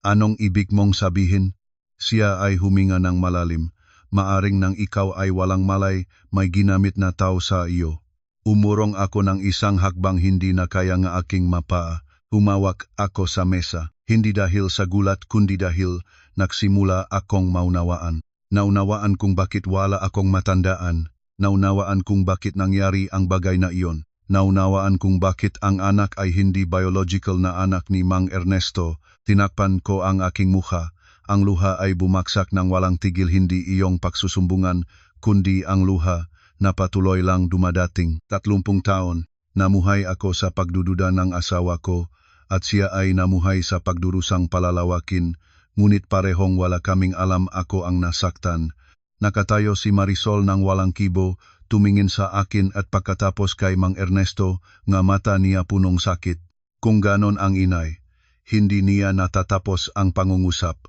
"Anong ibig mong sabihin?" Siya ay huminga ng malalim. "Maaring nang ikaw ay walang malay, may ginamit na tao sa iyo." Umurong ako ng isang hakbang, hindi na kaya nga aking mapaa. Humawak ako sa mesa. Hindi dahil sa gulat kundi dahil nagsimula akong maunawaan. Naunawaan kung bakit wala akong matandaan. Naunawaan kung bakit nangyari ang bagay na iyon. Naunawaan kung bakit ang anak ay hindi biological na anak ni Mang Ernesto. Tinakpan ko ang aking mukha. Ang luha ay bumaksak ng walang tigil, hindi iyong pagsusumbungan, kundi ang luha na patuloy lang dumadating. 30 taon, namuhay ako sa pagdududa ng asawa ko at siya ay namuhay sa pagdurusang palalawakin, ngunit parehong wala kaming alam ako ang nasaktan. Nakatayo si Marisol ng walang kibo, tumingin sa akin at pagkatapos kay Mang Ernesto, nga mata niya punong sakit. Kung ganon ang inay, hindi niya natatapos ang pangungusap,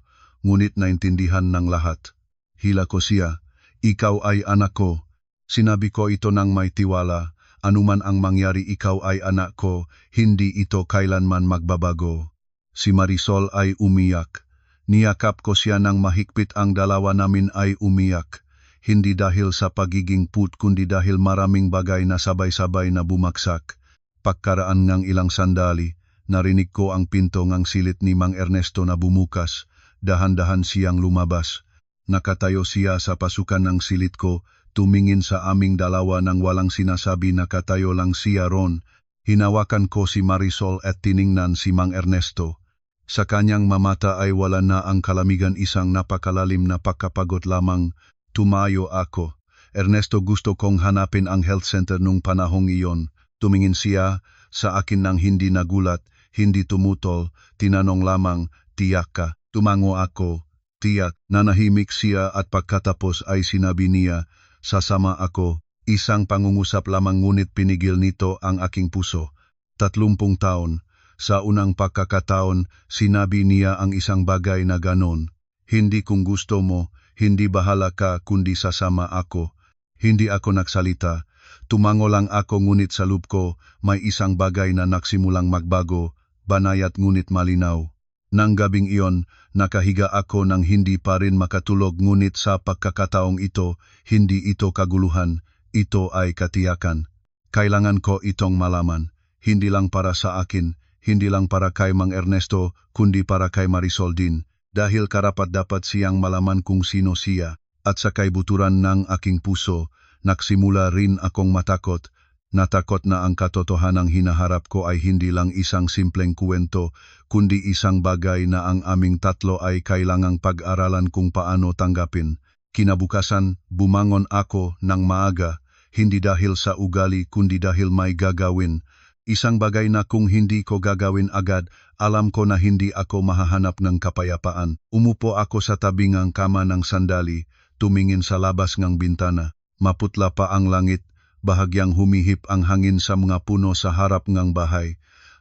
ngunit naintindihan ng lahat. Hila ko siya, "Ikaw ay anak ko." Sinabi ko ito ng may tiwala. "Anuman ang mangyari, ikaw ay anak ko, hindi ito kailanman magbabago." Si Marisol ay umiyak. Niyakap ko siya ng mahigpit. Ang dalawa namin ay umiyak. Hindi dahil sa pagiging put kundi dahil maraming bagay na sabay-sabay na bumagsak. Pagkaraan ng ilang sandali, narinig ko ang pinto ng silid ni Mang Ernesto na bumukas. Dahan-dahan siyang lumabas. Nakatayo siya sa pasukan ng silid ko, tumingin sa aming dalawa ng walang sinasabi. Nakatayo lang siya ron. Hinawakan ko si Marisol at tiningnan si Mang Ernesto. Sa kanyang mamata ay wala na ang kalamigan, isang napakalalim na pagkapagod lamang. Tumayo ako. "Ernesto, gusto kong hanapin ang health center nung panahong iyon." Tumingin siya sa akin ng hindi nagulat, hindi tumutol, tinanong lamang, "Tiyak ka?" Tumango ako, "Tiyak." Nanahimik siya at pagkatapos ay sinabi niya, "Sasama ako." Isang pangungusap lamang ngunit pinigil nito ang aking puso. 30 taon. Sa unang pagkakataon, sinabi niya ang isang bagay na ganon. "Hindi kung gusto mo, hindi bahala ka kundi sasama ako." Hindi ako nagsalita. Tumango lang ako, ngunit sa loob ko may isang bagay na nagsimulang magbago, banayad ngunit malinaw. Nang gabing iyon, nakahiga ako nang hindi pa rin makatulog, ngunit sa pagkakataong ito, hindi ito kaguluhan, ito ay katiyakan. Kailangan ko itong malaman, hindi lang para sa akin, hindi lang para kay Mang Ernesto, kundi para kay Marisol din, dahil karapat-dapat siyang malaman kung sino siya. At sa kaibuturan ng aking puso, nagsimula rin akong matakot. Natakot na ang katotohanang hinaharap ko ay hindi lang isang simpleng kuwento, kundi isang bagay na ang aming tatlo ay kailangang pag-aralan kung paano tanggapin. Kinabukasan, bumangon ako ng maaga, hindi dahil sa ugali kundi dahil may gagawin. Isang bagay na kung hindi ko gagawin agad, alam ko na hindi ako mahahanap ng kapayapaan. Umupo ako sa tabi ng kama ng sandali, tumingin sa labas ng bintana. Maputla pa ang langit, bahagyang humihip ang hangin sa mga puno sa harap ngang bahay.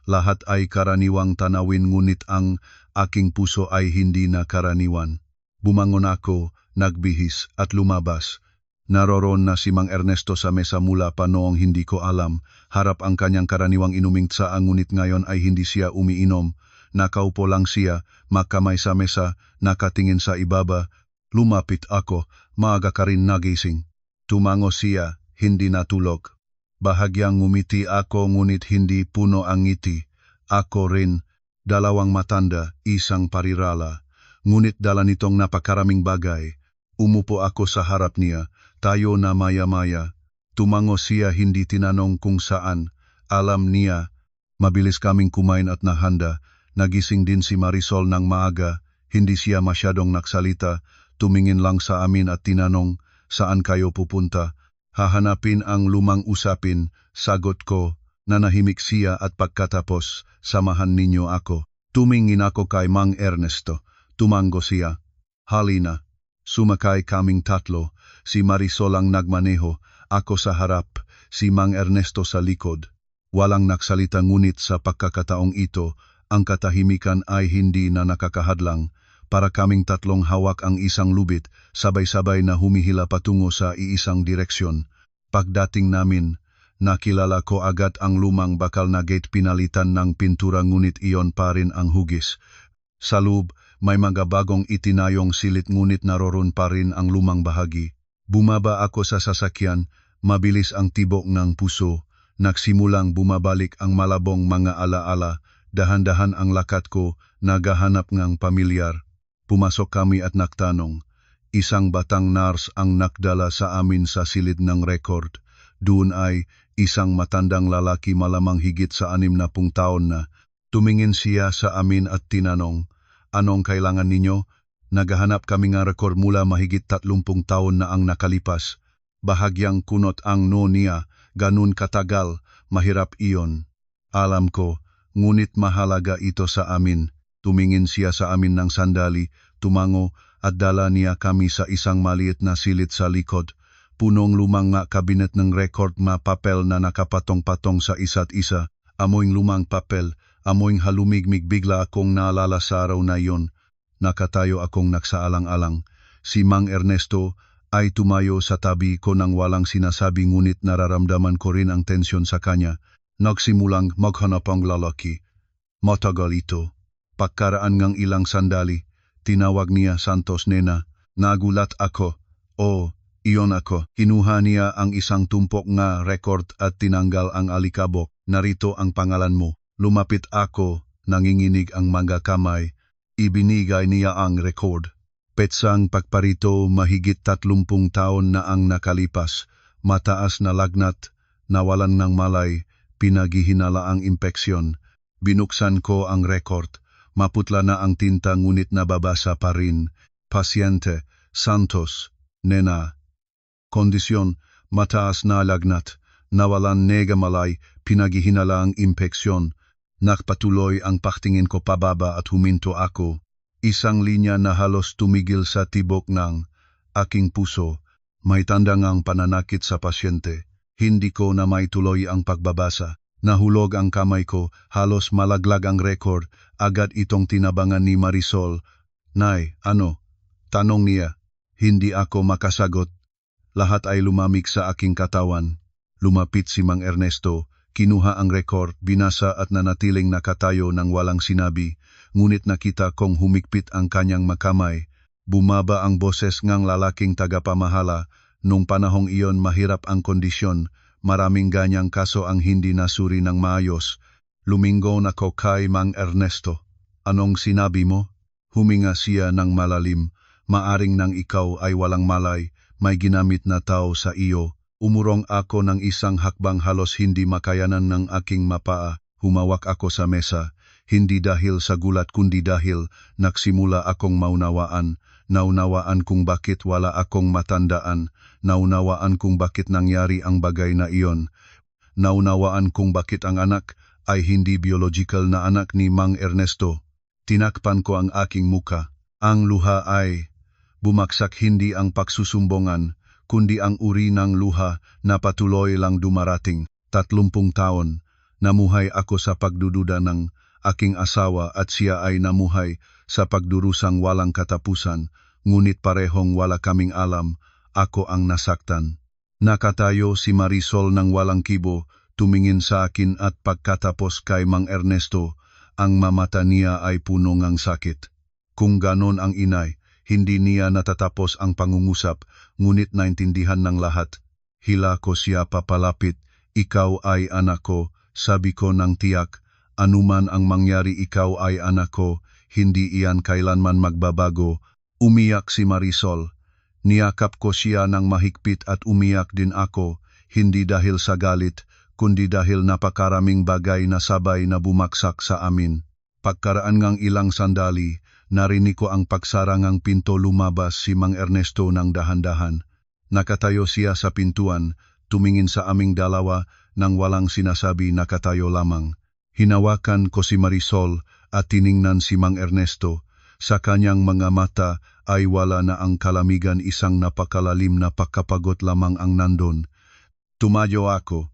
Lahat ay karaniwang tanawin ngunit ang aking puso ay hindi na karaniwan. Bumangon ako, nagbihis at lumabas. Naroon na si Mang Ernesto sa mesa mula pa noong hindi ko alam. Harap ang kanyang karaniwang inuming tsaa ngunit ngayon ay hindi siya umiinom. Nakaupo lang siya, makamay sa mesa, nakatingin sa ibaba. Lumapit ako, maaga ka rin nagising. Tumango siya, hindi natulog. Bahagyang ngumiti ako ngunit hindi puno ang ngiti. Ako rin, dalawang matanda, isang parirala. Ngunit dala nitong napakaraming bagay. Umupo ako sa harap niya, tayo na maya-maya. Tumango siya hindi tinanong kung saan. Alam niya, mabilis kaming kumain at nahanda. Nagising din si Marisol ng maaga, hindi siya masyadong nagsalita. Tumingin lang sa amin at tinanong, saan kayo pupunta? Hahanapin ang lumang usapin, sagot ko. Nanahimik siya at pagkatapos, samahan ninyo ako. Tumingin ako kay Mang Ernesto. Tumango siya. Halina. Sumakay kaming tatlo, si Marisol ang nagmaneho, ako sa harap, si Mang Ernesto sa likod. Walang nagsalita ngunit sa pagkakataong ito, ang katahimikan ay hindi na nakakahadlang. Para kaming tatlong hawak ang isang lubid, sabay-sabay na humihila patungo sa iisang direksyon. Pagdating namin, nakilala ko agad ang lumang bakal na gate pinalitan ng pintura ngunit iyon pa rin ang hugis. Sa loob, may mga bagong itinayong silit ngunit naroon pa rin ang lumang bahagi. Bumaba ako sa sasakyan, mabilis ang tibok ng puso. Nagsimulang bumabalik ang malabong mga alaala, dahan-dahan ang lakad ko, naghahanap ng pamilyar. Pumasok kami at nagtanong. Isang batang nurse ang nakdala sa amin sa silid ng record. Doon ay isang matandang lalaki malamang higit sa 60 taon na. Tumingin siya sa amin at tinanong, anong kailangan ninyo? Naghahanap kami ng record mula mahigit 30 taon na ang nakalipas. Bahagyang kunot ang no niya, ganun katagal, mahirap iyon. Alam ko, ngunit mahalaga ito sa amin. Tumingin siya sa amin ng sandali, tumango at dala niya kami sa isang maliit na silid sa likod. Punong lumang nga kabinet ng record na papel na nakapatong-patong sa isa't isa. Amoing lumang papel, amoing halumigmig bigla akong naalala sa araw na iyon. Nakatayo akong nagsaalang-alang. Si Mang Ernesto ay tumayo sa tabi ko nang walang sinasabi ngunit nararamdaman ko rin ang tensyon sa kanya. Nagsimulang maghanap ang lalaki. Matagal ito. Pagkaraan ngang ilang sandali, tinawag niya Santos Nena. Nagulat ako. Oh, iyon ako. Kinuha niya ang isang tumpok nga record at tinanggal ang alikabok. Narito ang pangalan mo. Lumapit ako, nanginginig ang mga kamay. Ibinigay niya ang record. Petsang pagparito mahigit 30 taon na ang nakalipas. Mataas na lagnat, nawalan ng malay, pinaghihinala ang impeksyon. Binuksan ko ang record. Maputla na ang tinta ngunit nababasa pa rin. Pasyente, Santos, Nena. Kondisyon, mataas na lagnat, nawalan negamalay, pinaghihinala ang impeksyon. Nakpatuloy ang pagtingin ko pababa at huminto ako. Isang linya na halos tumigil sa tibok ng aking puso. May tanda ngang pananakit sa pasyente. Hindi ko na may tuloy ang pagbabasa. Nahulog ang kamay ko, halos malaglag ang record, agad itong tinabangan ni Marisol. Nay, ano? Tanong niya. Hindi ako makasagot. Lahat ay lumamig sa aking katawan. Lumapit si Mang Ernesto, kinuha ang record, binasa at nanatiling nakatayo ng walang sinabi, ngunit nakita kong humigpit ang kanyang makamay. Bumaba ang boses ngang lalaking tagapamahala, nung panahong iyon mahirap ang kondisyon. Maraming ganyang kaso ang hindi nasuri ng maayos. Lumingon ako kay Mang Ernesto. Anong sinabi mo? Huminga siya ng malalim. Maaring nang ikaw ay walang malay, may ginamit na tao sa iyo. Umurong ako ng isang hakbang halos hindi makayanan ng aking mapaa. Humawak ako sa mesa. Hindi dahil sa gulat kundi dahil nagsimula akong maunawaan. Naunawaan kung bakit wala akong matandaan. Naunawaan kung bakit nangyari ang bagay na iyon. Naunawaan kung bakit ang anak ay hindi biological na anak ni Mang Ernesto. Tinakpan ko ang aking muka. Ang luha ay bumaksak, hindi ang pagsusumbongan, kundi ang uri ng luha na patuloy lang dumarating. 30 taon, namuhay ako sa pagdududa ng aking asawa at siya ay namuhay sa pagdurusang walang katapusan, ngunit parehong wala kaming alam, ako ang nasaktan. Nakatayo si Marisol ng walang kibo, tumingin sa akin at pagkatapos kay Mang Ernesto, ang mamata niya ay puno ng sakit. Kung ganon ang inay, hindi niya natatapos ang pangungusap, ngunit naintindihan ng lahat. Hila ko siya papalapit, ikaw ay anak ko, sabi ko ng tiyak, anuman ang mangyari ikaw ay anak ko, hindi iyan kailanman magbabago. Umiyak si Marisol. Niyakap ko siya ng mahigpit at umiyak din ako, hindi dahil sa galit, kundi dahil napakaraming bagay na sabay na bumaksak sa amin. Pagkaraan ngang ilang sandali, narinig ko ang pagsarang pinto lumabas si Mang Ernesto ng dahan-dahan. Nakatayo siya sa pintuan, tumingin sa aming dalawa nang walang sinasabi, nakatayo lamang. Hinawakan ko si Marisol at tiningnan si Mang Ernesto. Sa kanyang mga mata ay wala na ang kalamigan, isang napakalalim na pagkapagot lamang ang nandun. Tumayo ako.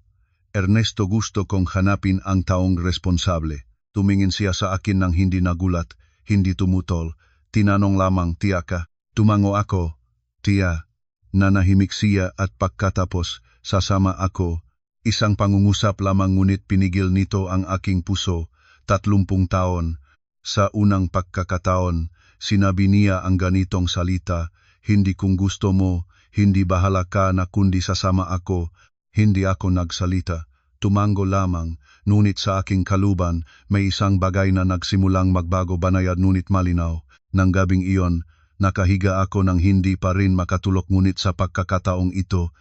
Ernesto, gusto kong hanapin ang taong responsable. Tumingin siya sa akin nang hindi nagulat, hindi tumutol. Tinanong lamang, tiya ka? Tumango ako, tiya. Nanahimik siya at pagkatapos, sasama ako. Isang pangungusap lamang ngunit pinigil nito ang aking puso. 30 taon. Sa unang pagkakataon, sinabi niya ang ganitong salita, hindi kung gusto mo, hindi bahala ka na kundi sasama ako. Hindi ako nagsalita. Tumango lamang, ngunit sa aking kaluban, may isang bagay na nagsimulang magbago, banayad ngunit malinaw. Nang gabing iyon, nakahiga ako nang hindi pa rin makatulog, ngunit sa pagkakataong ito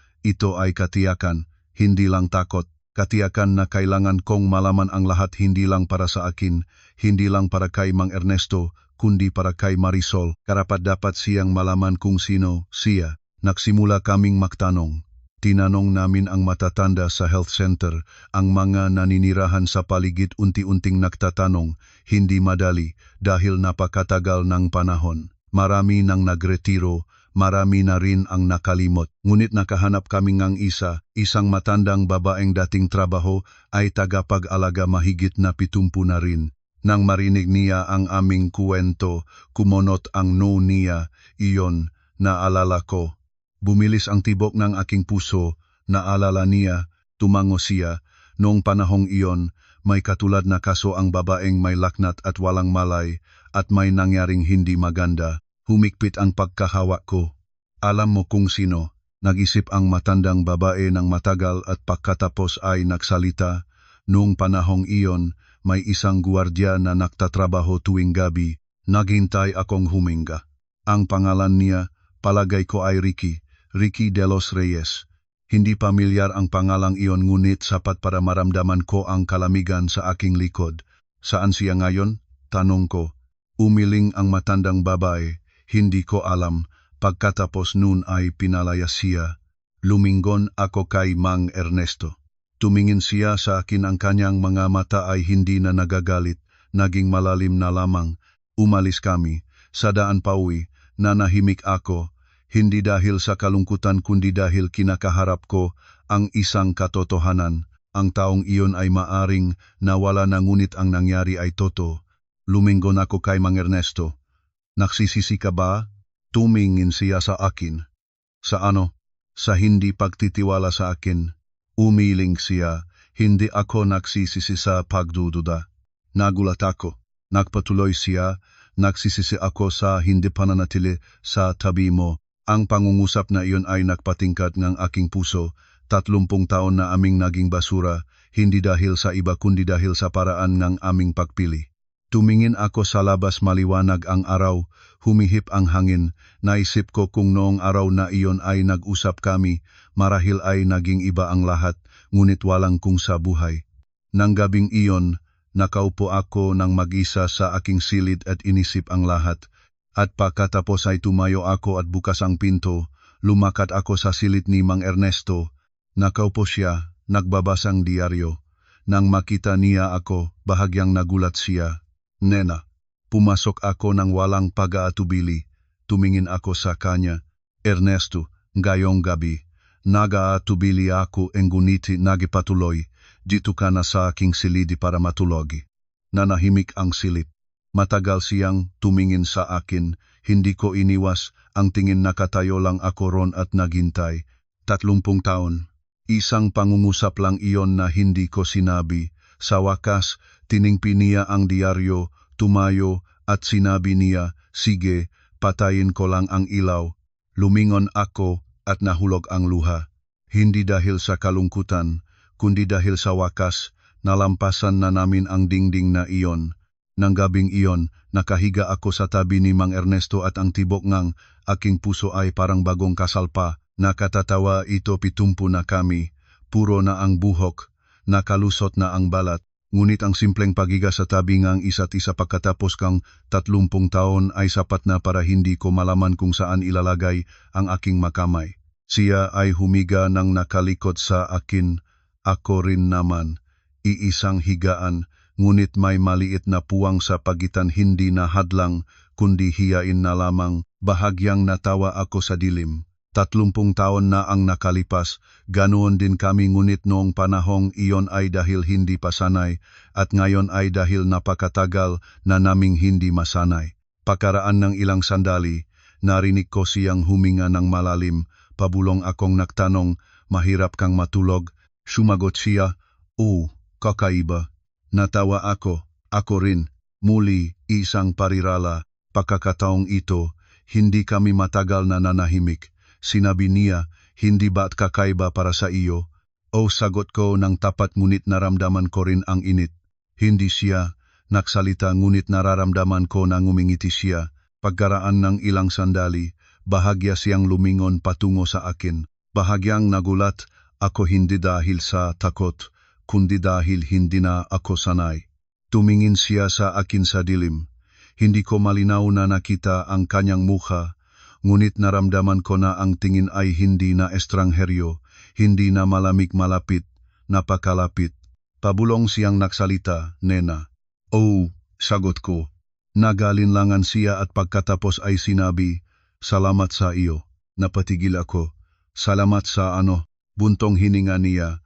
ay katiyakan, hindi lang takot. Katiyakan na kailangan kong malaman ang lahat, hindi lang para sa akin, hindi lang para kay Mang Ernesto, kundi para kay Marisol. Karapat-dapat siyang malaman kung sino siya. Nagsimula kaming magtanong. Tinanong namin ang matatanda sa health center, ang mga naninirahan sa paligid unti-unting nagtatanong, hindi madali dahil napakatagal ng panahon. Marami nang nagretiro, marami na rin ang nakalimot. Ngunit nakahanap kami ng isang matandang babaeng dating trabaho ay tagapag-alaga mahigit na 70 na rin. Nang marinig niya ang aming kuwento, kumonot ang no niya, iyon, naalala ko. Bumilis ang tibok ng aking puso, naalala niya, tumango siya. Noong panahong iyon, may katulad na kaso ang babaeng may laknat at walang malay, at may nangyaring hindi maganda. Humigpit ang pagkahawak ko. Alam mo kung sino? Nag-isip ang matandang babae ng matagal at pagkatapos ay nagsalita. Noong panahong iyon, may isang guwardiya na nagtatrabaho tuwing gabi. Naghintay akong huminga. Ang pangalan niya, palagay ko ay Ricky de los Reyes. Hindi pamilyar ang pangalang iyon, ngunit sapat para maramdaman ko ang kalamigan sa aking likod. Saan siya ngayon? Tanong ko. Umiling ang matandang babae. Hindi ko alam. Pagkatapos nun ay pinalaya siya. Lumingon ako kay Mang Ernesto. Tumingin siya sa akin, ang kanyang mga mata ay hindi na nagagalit, naging malalim na lamang. Umalis kami. Sa daan pauwi, nanahimik ako. Hindi dahil sa kalungkutan kundi dahil kinakaharap ko ang isang katotohanan. Ang taong iyon ay maaring nawala na, ngunit ang nangyari ay totoo. Lumingon ako kay Mang Ernesto. Nagsisisi ka ba? Tumingin siya sa akin. Sa ano? Sa hindi pagtitiwala sa akin. Umiling siya. Hindi ako nagsisisi sa pagdududa. Nagulat ako. Nagpatuloy siya. Nagsisisi ako sa hindi pananatili sa tabi mo. Ang pangungusap na iyon ay nagpatingkat ng aking puso. 30 taon na aming naging basura, hindi dahil sa iba kundi dahil sa paraan ng aming pagpili. Tumingin ako sa labas, maliwanag ang araw, humihip ang hangin. Naisip ko kung noong araw na iyon ay nag-usap kami, marahil ay naging iba ang lahat, ngunit walang kung sa buhay. Nang gabing iyon, nakaupo ako ng mag-isa sa aking silid at inisip ang lahat. At pagkatapos ay tumayo ako at bukas ang pinto, lumakat ako sa silid ni Mang Ernesto. Nakaupo siya, nagbabasang diaryo. Nang makita niya ako, bahagyang nagulat siya. Nena, pumasok ako ng walang pag-aatubili. Tumingin ako sa kanya. Ernesto, Ngayong gabi, nag-aatubili ako ngunit nagpatuloy, dito ka na sa aking silid para matulog. Nanahimik ang silid. Matagal siyang tumingin sa akin, hindi ko iniwas ang tingin, nakatayo lang ako ron at naghintay. 30 taon. Isang pangungusap lang iyon na hindi ko sinabi. Sa wakas, tiningpi niya ang diaryo, tumayo at sinabi niya, sige, patayin ko lang ang ilaw. Lumingon ako at nahulog ang luha. Hindi dahil sa kalungkutan, kundi dahil sa wakas, nalampasan na namin ang dingding na iyon. Nang gabing iyon, nakahiga ako sa tabi ni Mang Ernesto at ang tibok ngang aking puso ay parang bagong kasal pa. Nakatatawa ito, 70 na kami, puro na ang buhok, nakalusot na ang balat. Ngunit ang simpleng pagiga sa tabi ngang isa't isa pagkatapos kang 30 taon ay sapat na para hindi ko malaman kung saan ilalagay ang aking makamay. Siya ay humiga nang nakalikot sa akin, ako rin naman. Iisang higaan, ngunit may maliit na puwang sa pagitan, hindi na hadlang, kundi hiyain na lamang. Bahagyang natawa ako sa dilim. 30 taon na ang nakalipas, ganoon din kami, ngunit noong panahong iyon ay dahil hindi pa sanay, at ngayon ay dahil napakatagal na naming hindi masanay. Pakaraan ng ilang sandali, narinig ko siyang huminga ng malalim, pabulong akong nagtanong, mahirap kang matulog? Sumagot siya, oo, kakaiba. Natawa ako rin, muli isang parirala. Pagkakataong ito, hindi kami matagal na nanahimik. Sinabi niya, hindi ba't kakaiba para sa iyo? O, sagot ko ng tapat, ngunit naramdaman ko rin ang init. Hindi siya nagsalita, ngunit nararamdaman ko na ngumingiti siya. Pagkaraan ng ilang sandali, bahagya siyang lumingon patungo sa akin. Bahagyang nagulat ako, hindi dahil sa takot, kundi dahil hindi na ako sanay. Tumingin siya sa akin sa dilim. Hindi ko malinaw na nakita ang kanyang mukha, ngunit naramdaman ko na ang tingin ay hindi na estrangheryo, hindi na malamig, malapit, napakalapit. Pabulong siyang nagsalita, nena. Oh, sagot ko. Nagalinlangan siya at pagkatapos ay sinabi, salamat sa iyo. Napatigil ako. Salamat sa ano? Buntong hininga niya.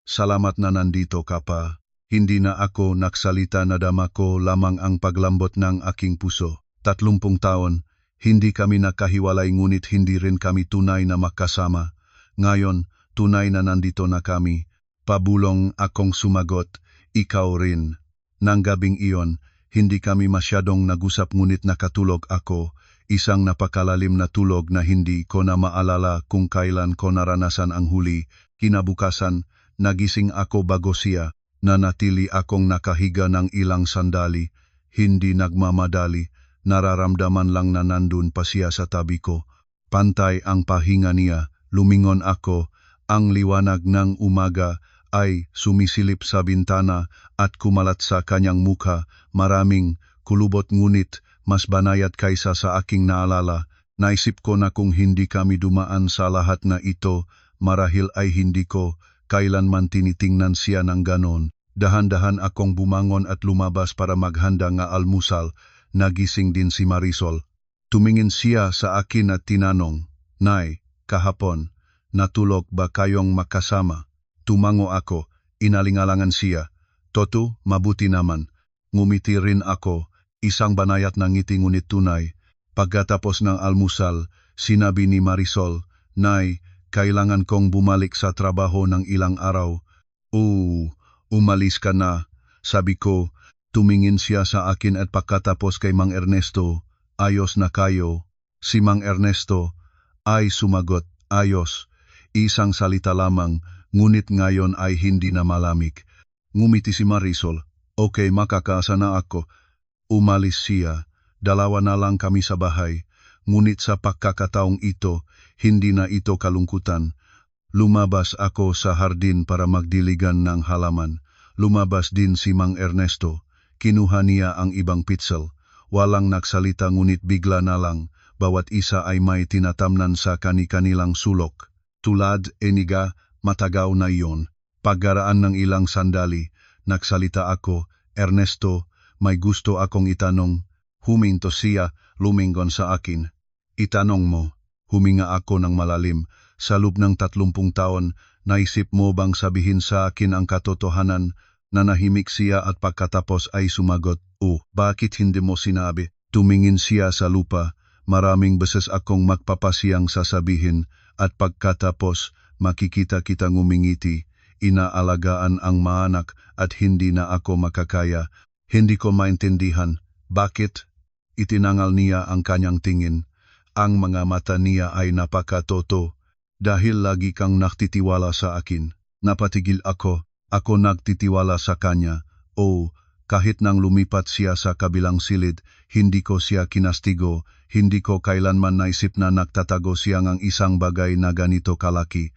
Salamat na nandito ka pa. Hindi na ako nagsalita, nadama ko lamang ang paglambot ng aking puso. 30 taon. Hindi kami nakahiwalay, ngunit hindi rin kami tunay na makasama. Ngayon, tunay na nandito na kami. Pabulong akong sumagot, ikaw rin. Nang gabing iyon, hindi kami masyadong nag-usap, ngunit nakatulog ako. Isang napakalalim na tulog na hindi ko na maalala kung kailan ko naranasan ang huli. Kinabukasan, nagising ako bago siya. Nanatili akong nakahiga ng ilang sandali, hindi nagmamadali. Nararamdaman lang na nandun pa siya sa tabi ko. Pantay ang pahinga niya, lumingon ako. Ang liwanag ng umaga ay sumisilip sa bintana at kumalat sa kanyang mukha. Maraming kulubot, ngunit mas banayad kaysa sa aking naalala. Naisip ko na kung hindi kami dumaan sa lahat na ito, marahil ay hindi ko kailanman tinitingnan siya ng ganon. Dahan-dahan akong bumangon at lumabas para maghanda nga almusal. Nagising din si Marisol. Tumingin siya sa akin at tinanong, Nay, kahapon, natulog ba kayong makasama? Tumango ako, inalingalangan siya. Toto, mabuti naman. Ngumiti rin ako, isang banayat na ngiti ngunit tunay. Pagkatapos ng almusal, sinabi ni Marisol, Nay, kailangan kong bumalik sa trabaho ng ilang araw. Umalis ka na, sabi ko. Tumingin siya sa akin at pagkatapos kay Mang Ernesto, ayos na kayo? Si Mang Ernesto ay sumagot, ayos. Isang salita lamang, ngunit ngayon ay hindi na malamig. Ngumiti si Marisol, okay, makakaasa na ako. Umalis siya, dalawa na lang kami sa bahay. Ngunit sa pagkakataong ito, hindi na ito kalungkutan. Lumabas ako sa hardin para magdiligan ng halaman. Lumabas din si Mang Ernesto. Kinuha niya ang ibang pitsel. Walang nagsalita, ngunit bigla na lang, bawat isa ay may tinatamnan sa kani-kanilang sulok. Tulad eniga, matagaw na iyon. Paggaraan ng ilang sandali, nagsalita ako, Ernesto, may gusto akong itanong. Huminto siya, lumingon sa akin. Itanong mo. Huminga ako ng malalim. Sa loob ng 30 taon, naisip mo bang sabihin sa akin ang katotohanan? Nanahimik siya at pagkatapos ay sumagot, bakit hindi mo sinabi? Tumingin siya sa lupa. Maraming beses akong magpapasiyang sasabihin at pagkatapos makikita kitang umingiti. Inaalagaan ang maanak at hindi na ako makakaya. Hindi ko maintindihan. Bakit? Itinangal niya ang kanyang tingin. Ang mga mata niya ay napakatoto. Dahil lagi kang nagtitiwala sa akin. Napatigil ako. Ako nagtitiwala sa kanya. Kahit nang lumipat siya sa kabilang silid, hindi ko siya kinastigo. Hindi ko kailanman naisip na nagtatago siya ng isang bagay na ganito kalaki.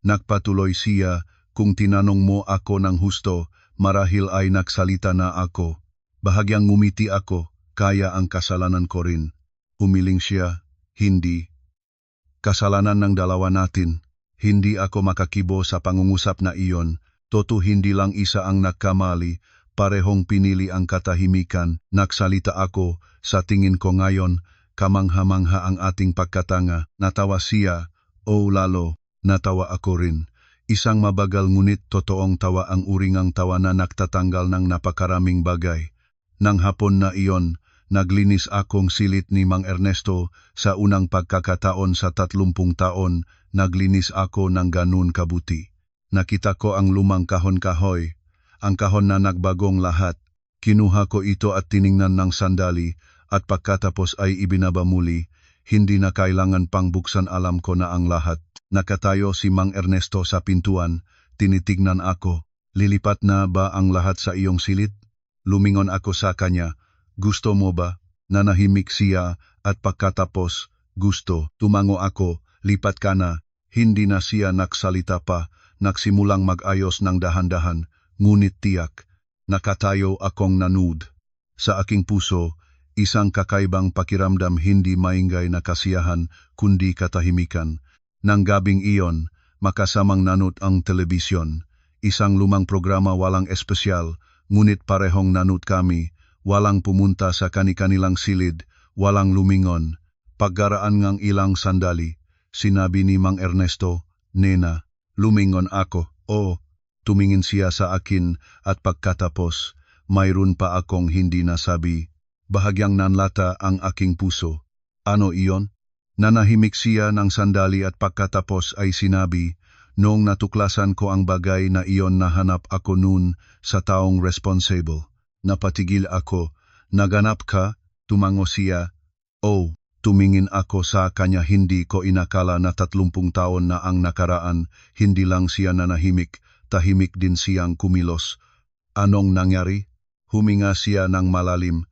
Nagpatuloy siya, kung tinanong mo ako ng husto, marahil ay nagsalita na ako. Bahagyang ngumiti ako, kaya ang kasalanan ko rin. Humiling siya, hindi. Kasalanan ng dalawa natin. Hindi ako makakibo sa pangungusap na iyon. Hindi lang isa ang nagkamali, parehong pinili ang katahimikan. Nagsalita ako, sa tingin ko ngayon, kamangha-mangha ang ating pagkatanga. Natawa siya, lalo, natawa ako rin. Isang mabagal ngunit totoong tawa ang uringang tawa na nagtatanggal ng napakaraming bagay. Nang hapon na iyon, naglinis akong silid ni Mang Ernesto sa unang pagkakataon sa 30 taon, naglinis ako ng ganun kabuti. Nakita ko ang lumang kahon-kahoy, ang kahon na nagbagong lahat. Kinuha ko ito at tiningnan ng sandali at pagkatapos ay ibinaba muli. Hindi na kailangan pang buksan, alam ko na ang lahat. Nakatayo si Mang Ernesto sa pintuan, tinitignan ako. Lilipat na ba ang lahat sa iyong silid? Lumingon ako sa kanya. Gusto mo ba? Nanahimik siya at pagkatapos, gusto. Tumango ako, lipat ka na. Hindi na siya nagsalita pa, nagsimulang mag-ayos ng dahan-dahan, ngunit tiyak. Nakatayo akong nanood. Sa aking puso, isang kakaibang pakiramdam, hindi maingay na kasiyahan, kundi katahimikan. Nang gabing iyon, makasamang nanood ang telebisyon. Isang lumang programa, walang espesyal, ngunit parehong nanood kami. Walang pumunta sa kani-kanilang silid, walang lumingon. Paggaraan ng ilang sandali, sinabi ni Mang Ernesto, Nena. Lumingon ako, tumingin siya sa akin at pagkatapos, mayroon pa akong hindi nasabi. Bahagyang nanlata ang aking puso. Ano iyon? Nanahimik siya ng sandali at pagkatapos ay sinabi, noong natuklasan ko ang bagay na iyon, nahanap ako noon sa taong responsible. Napatigil ako. Naganap ka? Tumango siya. Tumingin ako sa kanya, hindi ko inakala na 30 taon na ang nakaraan. Hindi lang siya nanahimik, tahimik din siyang kumilos. Anong nangyari? Huminga siya ng malalim.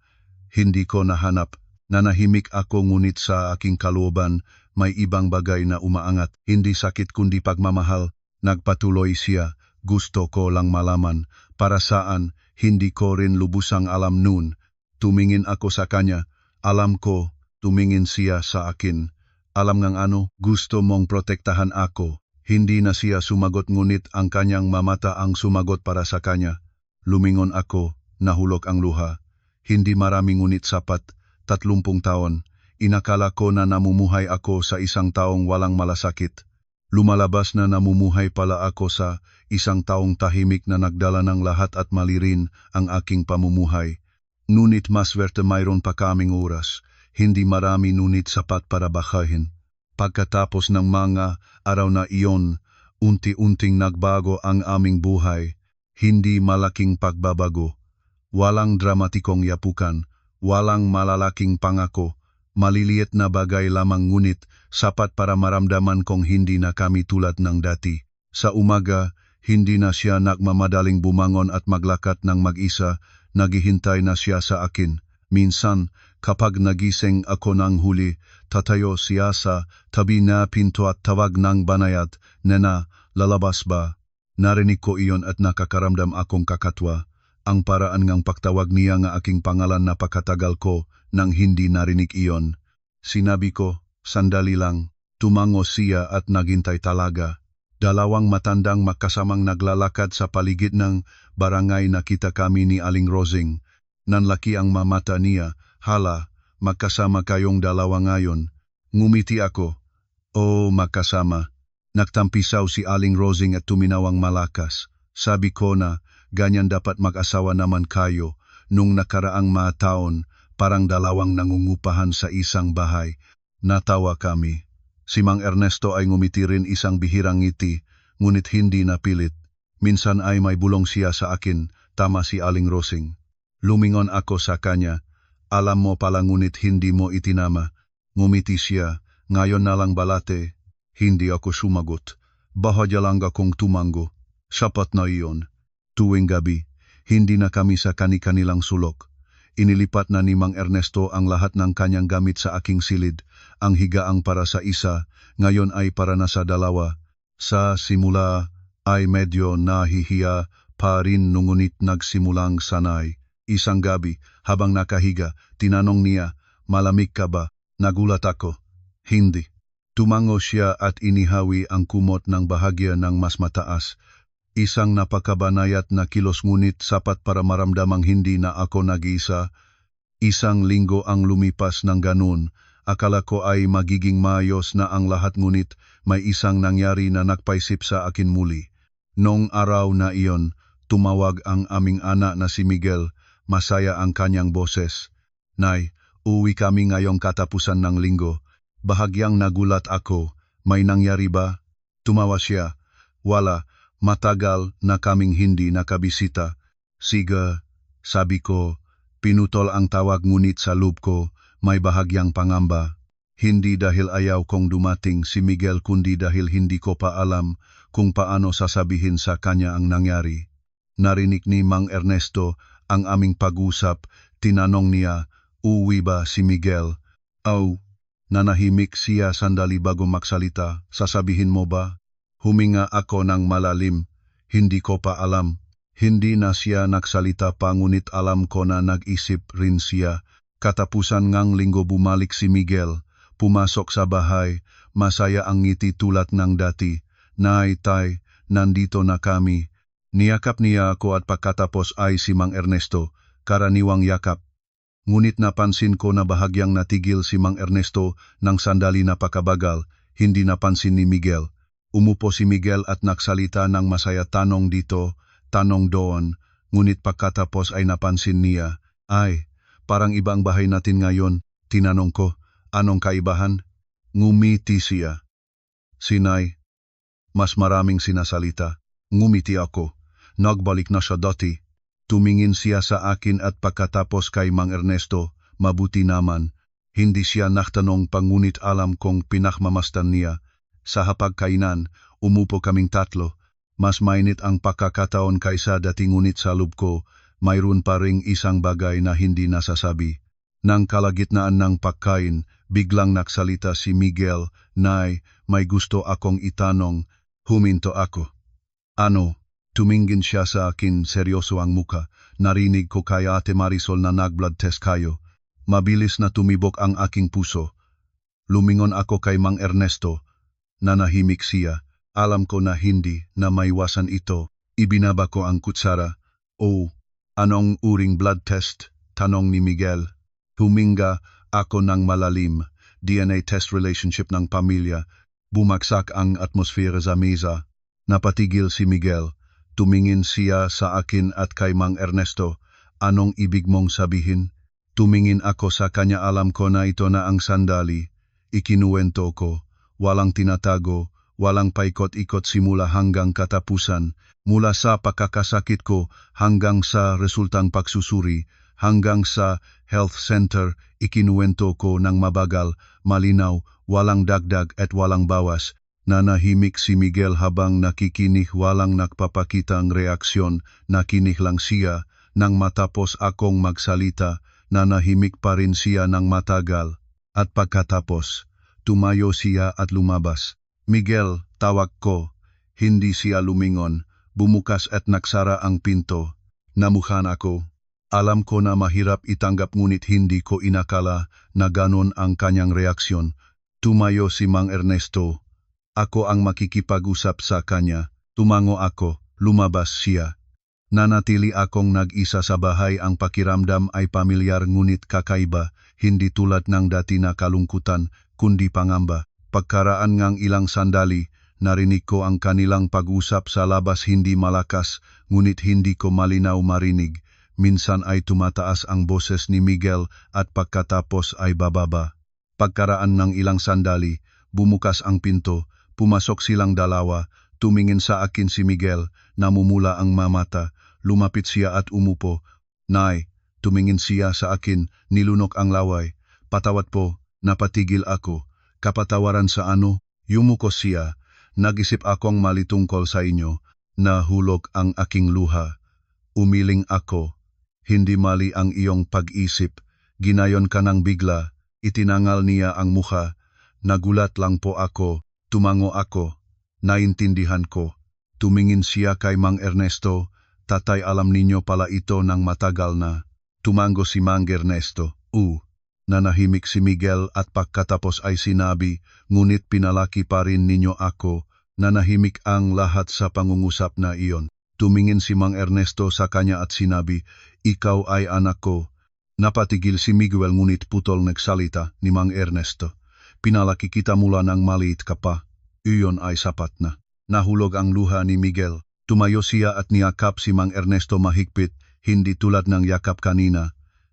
Hindi ko nahanap. Nanahimik ako, ngunit sa aking kalooban, may ibang bagay na umaangat. Hindi sakit kundi pagmamahal. Nagpatuloy siya. Gusto ko lang malaman. Para saan? Hindi ko rin lubusang alam noon. Tumingin ako sa kanya. Alam ko. Tumingin siya sa akin. Alam ngang ano? Gusto mong protektahan ako. Hindi na siya sumagot, ngunit ang kanyang mamata ang sumagot para sa kanya. Lumingon ako. Nahulog ang luha. Hindi marami ngunit sapat. 30 taon. Inakala ko na namumuhay ako sa isang taong walang malasakit. Lumalabas na namumuhay pala ako sa isang taong tahimik na nagdala ng lahat at mali rin ang aking pamumuhay. Ngunit maswerte, mayroon pa kaming oras. Hindi marami ngunit sapat para bakahin. Pagkatapos ng mga araw na iyon, unti-unting nagbago ang aming buhay. Hindi malaking pagbabago. Walang dramatikong yapukan. Walang malalaking pangako. Maliliit na bagay lamang, ngunit sapat para maramdaman kong hindi na kami tulad ng dati. Sa umaga, hindi na siya nagmamadaling bumangon at maglakad ng mag-isa. Naghihintay na siya sa akin. Minsan, kapag nagising ako ng huli, tatayo siya sa tabi na pinto at tawag ng banayad, Nena, lalabas ba? Narinig ko iyon at nakakaramdam akong kakatwa. Ang paraan ng pagtawag niya nga aking pangalan, napakatagal ko nang hindi narinig iyon. Sinabi ko, sandali lang. Tumango siya at naghintay talaga. Dalawang matandang magkasamang naglalakad sa paligid ng barangay. Nakita kami ni Aling Rosing. Nanlaki ang mamata niya. Hala, magkasama kayong dalawa ngayon. Ngumiti ako. O makasama. Nagtampisaw si Aling Rosing at tuminawang malakas. Sabi ko na, ganyan dapat mag-asawa naman kayo. Nung nakaraang mga taon, parang dalawang nangungupahan sa isang bahay. Natawa kami. Si Mang Ernesto ay ngumiti rin isang bihirang ngiti, ngunit hindi napilit. Minsan ay may bulong siya sa akin, tama si Aling Rosing. Lumingon ako sa kanya. Alam mo pala ngunit hindi mo itinama. Ngumiti siya, ngayon na lang balate. Hindi ako sumagot. Bahadya lang akong tumango. Sapat na iyon. Tuwing gabi, hindi na kami sa kani-kanilang sulok. Inilipat na ni Mang Ernesto ang lahat ng kanyang gamit sa aking silid. Ang higaang para sa isa, ngayon ay para na sa dalawa. Sa simula ay medyo nahihiya pa rin ngunit nagsimulang sanay. Isang gabi, habang nakahiga, tinanong niya, malamig ka ba? Nagulat ako. Hindi. Tumango siya at inihawi ang kumot ng bahagya ng mas mataas. Isang napakabanayat na kilos ngunit sapat para maramdamang hindi na ako nag-iisa. Isang linggo ang lumipas ng ganun. Akala ko ay magiging maayos na ang lahat ngunit may isang nangyari na nagpaisip sa akin muli. Nong araw na iyon, tumawag ang aming anak na si Miguel. Masaya ang kanyang boses. Nay, uwi kami ngayong katapusan ng linggo. Bahagyang nagulat ako. May nangyari ba? Tumawa siya. Wala. Matagal na kaming hindi nakabisita. Sige, sabi ko. Pinutol ang tawag ngunit sa loob ko, may bahagyang pangamba. Hindi dahil ayaw kong dumating si Miguel kundi dahil hindi ko pa alam kung paano sasabihin sa kanya ang nangyari. Narinig ni Mang Ernesto ang aming pag-usap. Tinanong niya, uwi ba si Miguel? Oh, nanahimik siya sandali bago magsalita. Sasabihin mo ba? Huminga ako ng malalim. Hindi ko pa alam. Hindi na siya nagsalita pa ngunit alam ko na nag-isip rin siya. Katapusan ngang linggo bumalik si Miguel. Pumasok sa bahay. Masaya ang ngiti tulad ng dati. Nay, tay, nandito na kami. Niyakap niya ako at pagkatapos ay si Mang Ernesto. Karaniwang yakap. Ngunit napansin ko na bahagyang natigil si Mang Ernesto ng sandali na pakabagal. Hindi napansin ni Miguel. Umupo si Miguel at nagsalita ng masaya, tanong dito, tanong doon, ngunit pagkatapos ay napansin niya, ay, parang iba ang bahay natin ngayon. Tinanong ko, anong kaibahan? Ngumiti siya. Sinay, mas maraming sinasalita. Ngumiti ako. Nagbalik na siya dati. Tumingin siya sa akin at pagkatapos kay Mang Ernesto, mabuti naman. Hindi siya nagtanong pa ngunit alam kong pinakmamasdan niya. Sa hapagkainan, umupo kaming tatlo. Mas mainit ang pagkakataon kaysa dati ngunit sa loob ko, mayroon pa ring isang bagay na hindi nasasabi. Nang kalagitnaan ng pagkain, biglang nagsalita si Miguel, Nay, may gusto akong itanong. Huminto ako. Ano? Tumingin siya sa akin, seryoso ang muka. Narinig ko kay Ate Marisol na nag-blood test kayo. Mabilis na tumibok ang aking puso. Lumingon ako kay Mang Ernesto. Nanahimik siya. Alam ko na hindi na maiwasan ito. Ibinaba ko ang kutsara. Oh, anong uring blood test? Tanong ni Miguel. Huminga ako ng malalim. DNA test relationship ng pamilya. Bumagsak ang atmosfera sa mesa. Napatigil si Miguel. Tumingin siya sa akin at kay Mang Ernesto. Anong ibig mong sabihin? Tumingin ako sa kanya, alam ko na ito na ang sandali. Ikinuwento ko. Walang tinatago, walang paikot-ikot simula hanggang katapusan, mula sa pagkakasakit ko hanggang sa resultang pagsusuri, hanggang sa health center, ikinuwento ko ng mabagal, malinaw, walang dagdag at walang bawas. Nanahimik si Miguel habang nakikinig, walang nagpapakitang reaksyon, nakinig lang siya. Nang matapos akong magsalita, nanahimik pa rin siya ng matagal, at pagkatapos, tumayo siya at lumabas. Miguel, tawag ko. Hindi siya lumingon. Bumukas at nagsara ang pinto. Namuhan ako. Alam ko na mahirap itanggap ngunit hindi ko inakala na ganon ang kanyang reaksyon. Tumayo si Mang Ernesto. Ako ang makikipag-usap sa kanya. Tumango ako. Lumabas siya. Nanatili akong nag-isa sa bahay. Ang pakiramdam ay pamilyar ngunit kakaiba. Hindi tulad ng dati na kalungkutan, kundi pangamba. Pagkaraan ngang ilang sandali, narinig ko ang kanilang pag-usap sa labas hindi malakas, ngunit hindi ko malinaw marinig. Minsan ay tumataas ang boses ni Miguel at pagkatapos ay bababa. Pagkaraan ng ilang sandali, bumukas ang pinto, pumasok silang dalawa, tumingin sa akin si Miguel, namumula ang mamata, lumapit siya at umupo. Nay, tumingin siya sa akin, nilunok ang laway. Patawad po, napatigil ako. Kapatawaran sa ano? Yumuko siya. Nag-isip akong mali tungkol sa inyo. Nahulog ang aking luha. Umiling ako. Hindi mali ang iyong pag-isip. Ginayon ka ng bigla. Itinangal niya ang mukha. Nagulat lang po ako. Tumango ako. Naintindihan ko. Tumingin siya kay Mang Ernesto. Tatay, alam ninyo pala ito ng matagal na. Tumango si Mang Ernesto. Nanahimik si Miguel at pagkatapos ay sinabi, ngunit pinalaki pa rin ninyo ako. Nanahimik ang lahat sa pangungusap na iyon. Tumingin si Mang Ernesto sa kanya at sinabi, ikaw ay anak ko. Napatigil si Miguel ngunit putol nagsalita ni Mang Ernesto. Pinalaki kita mula nang maliit ka pa. Iyon ay sapat na. Nahulog ang luha ni Miguel. Tumayo siya at niyakap si Mang Ernesto mahigpit, hindi tulad ng yakap kanina.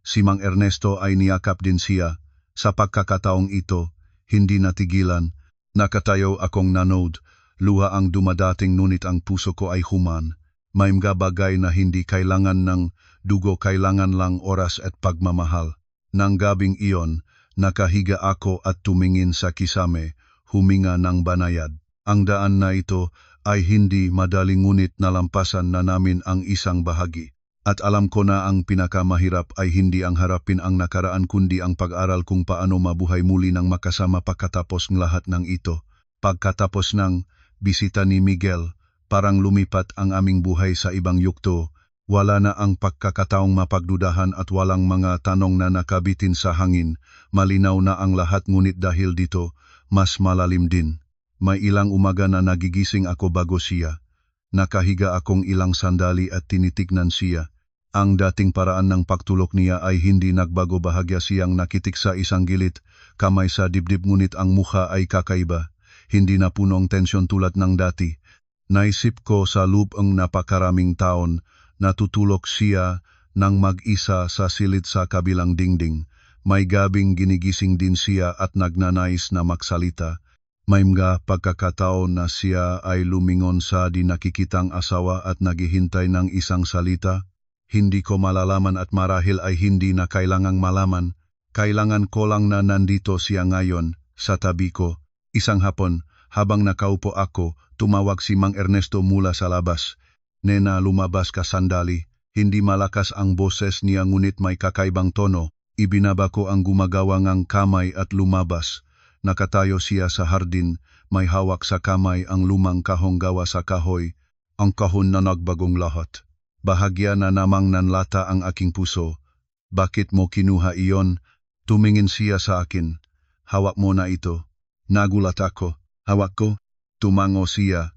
Si Mang Ernesto ay niyakap din siya. Sa pagkakataong ito, hindi natigilan. Nakatayo akong nanood. Luha ang dumadating ngunit ang puso ko ay human. May mga bagay na hindi kailangan ng dugo, kailangan lang oras at pagmamahal. Nang gabing iyon, nakahiga ako at tumingin sa kisame, huminga ng banayad. Ang daan na ito ay hindi madaling ngunit nalampasan na namin ang isang bahagi. At alam ko na ang pinakamahirap ay hindi ang harapin ang nakaraan kundi ang pag-aral kung paano mabuhay muli ng makasama pagkatapos ng lahat ng ito. Pagkatapos ng bisita ni Miguel, parang lumipat ang aming buhay sa ibang yugto. Wala na ang pagkakataong mapagdudahan at walang mga tanong na nakabitin sa hangin. Malinaw na ang lahat ngunit dahil dito, mas malalim din. May ilang umaga na nagigising ako bago siya. Nakahiga akong ilang sandali at tinitignan siya. Ang dating paraan ng pagtulog niya ay hindi nagbago, bahagya siyang nakitik sa isang gilid, kamay sa dibdib ngunit ang mukha ay kakaiba. Hindi na punong tensyon tulad ng dati. Naisip ko sa loob ang napakaraming taon, natutulog siya nang mag-isa sa silid sa kabilang dingding. May gabing ginigising din siya at nagnanais na magsalita. May mga pagkakataon na siya ay lumingon sa di nakikitang asawa at naghihintay ng isang salita. Hindi ko malalaman at marahil ay hindi na kailangang malaman. Kailangan ko lang na nandito siya ngayon, sa tabi ko. Isang hapon, habang nakaupo ako, tumawag si Mang Ernesto mula sa labas. Nena, lumabas ka sandali. Hindi malakas ang boses niya ngunit may kakaibang tono. Ibinaba ko ang gumagawa ngang kamay at lumabas. Nakatayo siya sa hardin, may hawak sa kamay ang lumang kahong gawa sa kahoy. Ang kahon na nagbagong lahat. Bahagya na namang nanlata ang aking puso. Bakit mo kinuha iyon? Tumingin siya sa akin. Hawak mo na ito. Nagulat ako. Hawak ko? Tumango siya.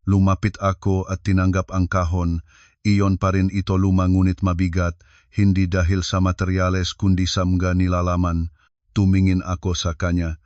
Lumapit ako at tinanggap ang kahon. Iyon pa rin ito luma ngunit mabigat, hindi dahil sa materyales kundi sa mga nilalaman. Tumingin ako sa kanya.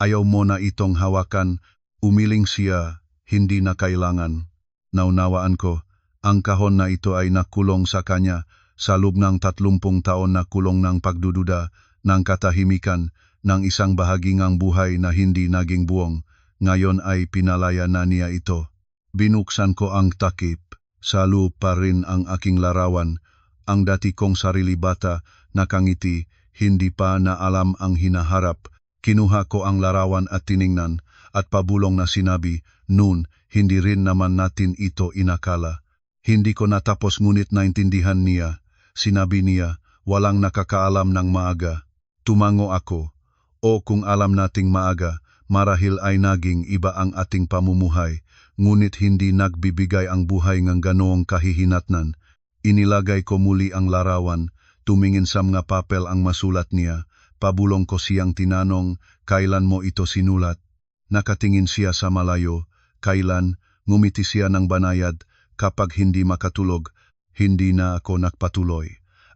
Ayaw mo na itong hawakan. Umiling siya, hindi na kailangan. Naunawaan ko. Ang kahon na ito ay nakulong sa kanya, sa loob ng 30 taon na kulong ng pagdududa, ng katahimikan, ng isang bahagi ng buhay na hindi naging buong. Ngayon ay pinalaya na niya ito. Binuksan ko ang takip. Sa loob pa rin ang aking larawan. Ang dati kong sarili bata, nakangiti, hindi pa na alam ang hinaharap. Kinuha ko ang larawan at tiningnan, at pabulong na sinabi, noon, hindi rin naman natin ito inakala. Hindi ko natapos ngunit naintindihan niya. Sinabi niya, walang nakakaalam ng maaga. Tumango ako. Kung alam nating maaga, marahil ay naging iba ang ating pamumuhay, ngunit hindi nagbibigay ang buhay ng ganoong kahihinatnan. Inilagay ko muli ang larawan, tumingin sa mga papel ang masulat niya. Pabulong ko siyang tinanong, kailan mo ito sinulat? Nakatingin siya sa malayo. Kailan? Ngumiti siya ng banayad. Kapag hindi makatulog, hindi na ako nagpatuloy.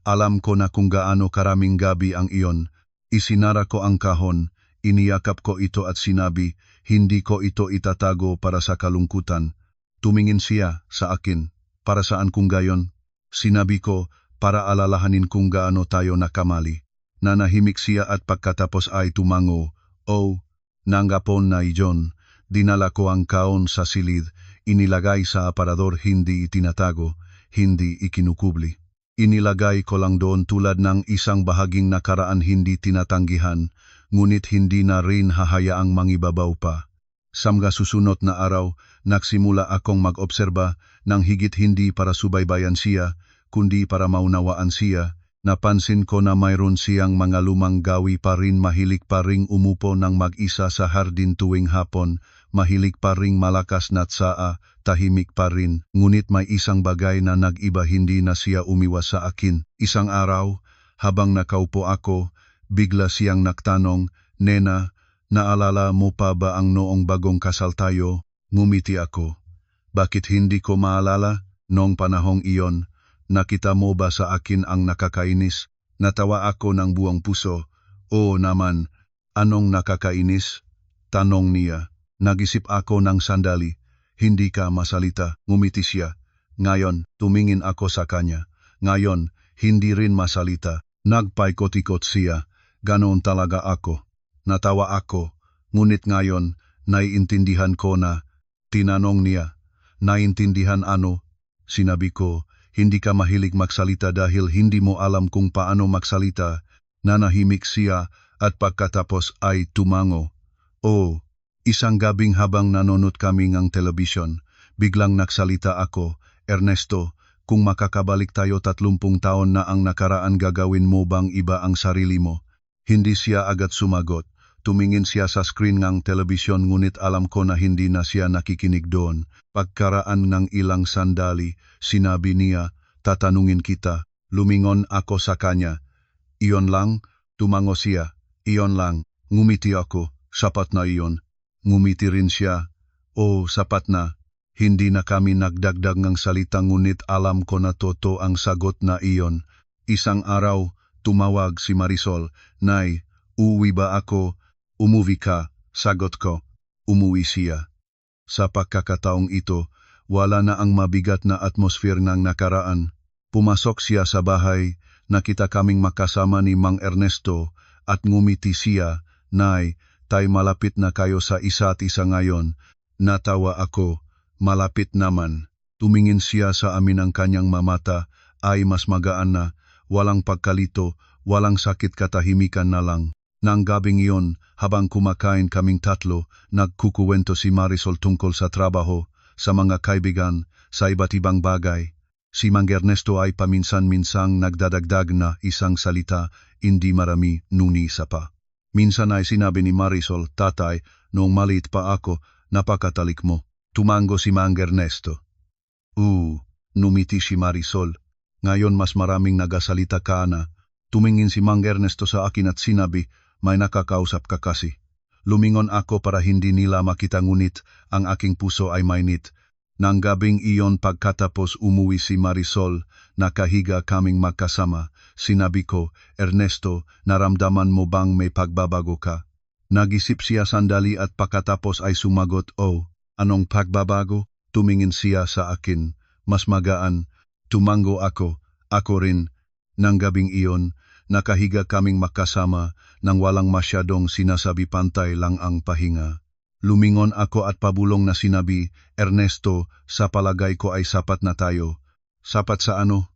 Alam ko na kung gaano karaming gabi ang iyon. Isinara ko ang kahon, Iniyakap ko ito at sinabi, hindi ko ito itatago para sa kalungkutan. Tumingin siya sa akin, para saan kung gayon? Sinabi ko, para alalahanin kung gaano tayo nakamali. Nanahimik siya at pagkatapos ay tumango, oh, nanggapon na iyon. Dinala ko ang kaon sa silid, inilagay sa aparador, hindi itinatago, hindi ikinukubli. Inilagay ko lang doon tulad ng isang bahaging nakaraan hindi tinatanggihan, ngunit hindi na rin hahayaang mangibabaw pa. Sa mga susunod na araw, nagsimula akong mag-obserba ng higit hindi para subaybayan siya, kundi para maunawaan siya. Napansin ko na mayroon siyang mga lumang gawi pa rin, mahilig pa ring umupo ng mag-isa sa hardin tuwing hapon, mahilig pa ring malakas na tsaa, tahimik pa rin, ngunit may isang bagay na nag-iba, hindi na siya umiwas sa akin. Isang araw, habang nakaupo ako, bigla siyang nagtanong, Nena, naalala mo pa ba ang noong bagong kasal tayo? Ngumiti ako. Bakit hindi ko maalala? Noong panahong iyon, nakita mo ba sa akin ang nakakainis? Natawa ako ng buong puso. Oo naman, anong nakakainis? Tanong niya. Nagisip ako ng sandali. Hindi ka masalita, ngumiti siya. Ngayon, tumingin ako sa kanya. Ngayon, hindi rin masalita. Nagpaikot-ikot siya. Ganon talaga ako. Natawa ako, ngunit ngayon, naiintindihan ko na. Tinanong niya, naiintindihan ano? Sinabi ko, hindi ka mahilig magsalita dahil hindi mo alam kung paano magsalita. Nanahimik siya at pagkatapos ay tumango. Oh, isang gabing habang nanonood kami ng telebisyon, biglang nagsalita ako, Ernesto, kung makakabalik tayo 30 taon na ang nakaraan, gagawin mo bang iba ang sarili mo? Hindi siya agad sumagot. Tumingin siya sa screen ng telebisyon, ngunit alam ko na hindi na siya nakikinig doon. Pagkaraan ng ilang sandali, sinabi niya, tatanungin kita. Lumingon ako sa kanya. Iyon lang? Tumango siya. Iyon lang. Ngumiti ako. Sapat na iyon. Ngumiti rin siya. Oh, sapat na. Hindi na kami nagdagdag ng salita, ngunit alam ko na totoo ang sagot na iyon. Isang araw, tumawag si Marisol. Nay, uwi ba ako? Umuwi ka, sagot ko. Umuwi siya. Sa pagkakataong ito, wala na ang mabigat na atmosphere ng nakaraan. Pumasok siya sa bahay, nakita kaming makasama ni Mang Ernesto at ngumiti siya, Nay, tay malapit na kayo sa isa't isa ngayon. Natawa ako, malapit naman. Tumingin siya sa amin, ang kanyang mamata ay mas magaan na, walang pagkalito, walang sakit, katahimikan na lang. Nang gabing iyon, habang kumakain kaming tatlo, nagkukuwento si Marisol tungkol sa trabaho, sa mga kaibigan, sa iba't ibang bagay. Si Mang Ernesto ay paminsan-minsang nagdadagdag na isang salita, hindi marami, nuni isa pa. Minsan ay sinabi ni Marisol, Tatay, noong maliit pa ako, napakatalik mo. Tumango si Mang Ernesto. Numiti si Marisol. Ngayon mas maraming nagasalita ka na. Tumingin si Mang Ernesto sa akin at sinabi, may nakakausap ka kasi. Lumingon ako para hindi nila makita, ngunit ang aking puso ay mainit. Nang gabing iyon, pagkatapos umuwi si Marisol, nakahiga kaming magkasama. Sinabi ko, Ernesto, naramdaman mo bang may pagbabago ka? Nagisip siya sandali at pagkatapos ay sumagot, oh, anong pagbabago? Tumingin siya sa akin, mas magaan. Tumango ako rin. Nang gabing iyon, nakahiga kaming magkasama nang walang masyadong sinasabi, pantay lang ang pahinga. Lumingon ako at pabulong na sinabi, Ernesto, sa palagay ko ay sapat na tayo. Sapat sa ano?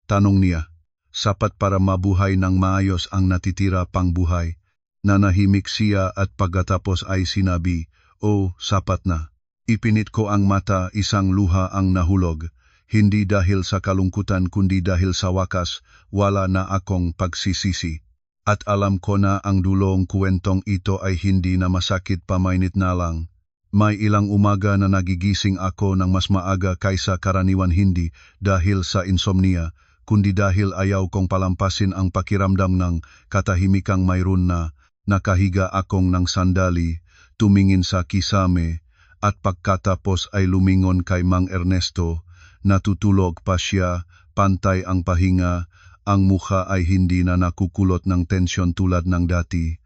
Tanong niya. Sapat para mabuhay ng maayos ang natitira pang buhay. Nanahimik siya at pagkatapos ay sinabi, oh, sapat na. Ipinit ko ang mata, isang luha ang nahulog. Hindi dahil sa kalungkutan kundi dahil sa wakas, wala na akong pagsisisi. At alam ko na ang dulong kwentong ito ay hindi na masakit, pamainit na lang. May ilang umaga na nagigising ako ng mas maaga kaysa karaniwan, hindi dahil sa insomnia, kundi dahil ayaw kong palampasin ang pakiramdam ng katahimikang mayroon na. Nakahiga akong ng sandali, tumingin sa kisame, at pagkatapos ay lumingon kay Mang Ernesto. Natutulog pa siya, pantay ang pahinga, ang mukha ay hindi na nakukulot ng tensyon tulad ng dati.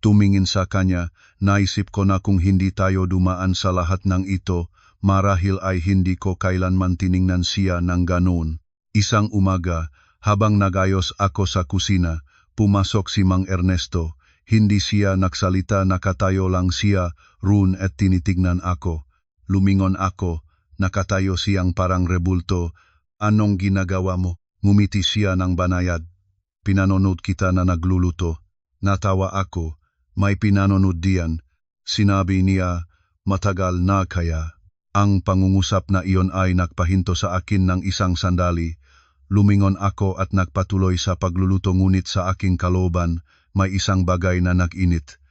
tumingin sa kanya, naisip ko na kung hindi tayo dumaan sa lahat ng ito, marahil ay hindi ko kailanman tiningnan siya ng ganoon. Isang umaga, habang nagayos ako sa kusina, pumasok si Mang Ernesto. Hindi siya nagsalita, nakatayo lang siya roon at tinitignan ako. Lumingon ako, nakatayo siyang parang rebulto. Anong ginagawa mo? Ngumiti siya ng banayad. Pinanonood kita na nagluluto. Natawa ako, may pinanonood diyan. Sinabi niya, matagal na kaya. Ang pangungusap na iyon ay nagpahinto sa akin ng isang sandali. Lumingon ako at nagpatuloy sa pagluluto, ngunit sa aking kalooban, may isang bagay na nag-init.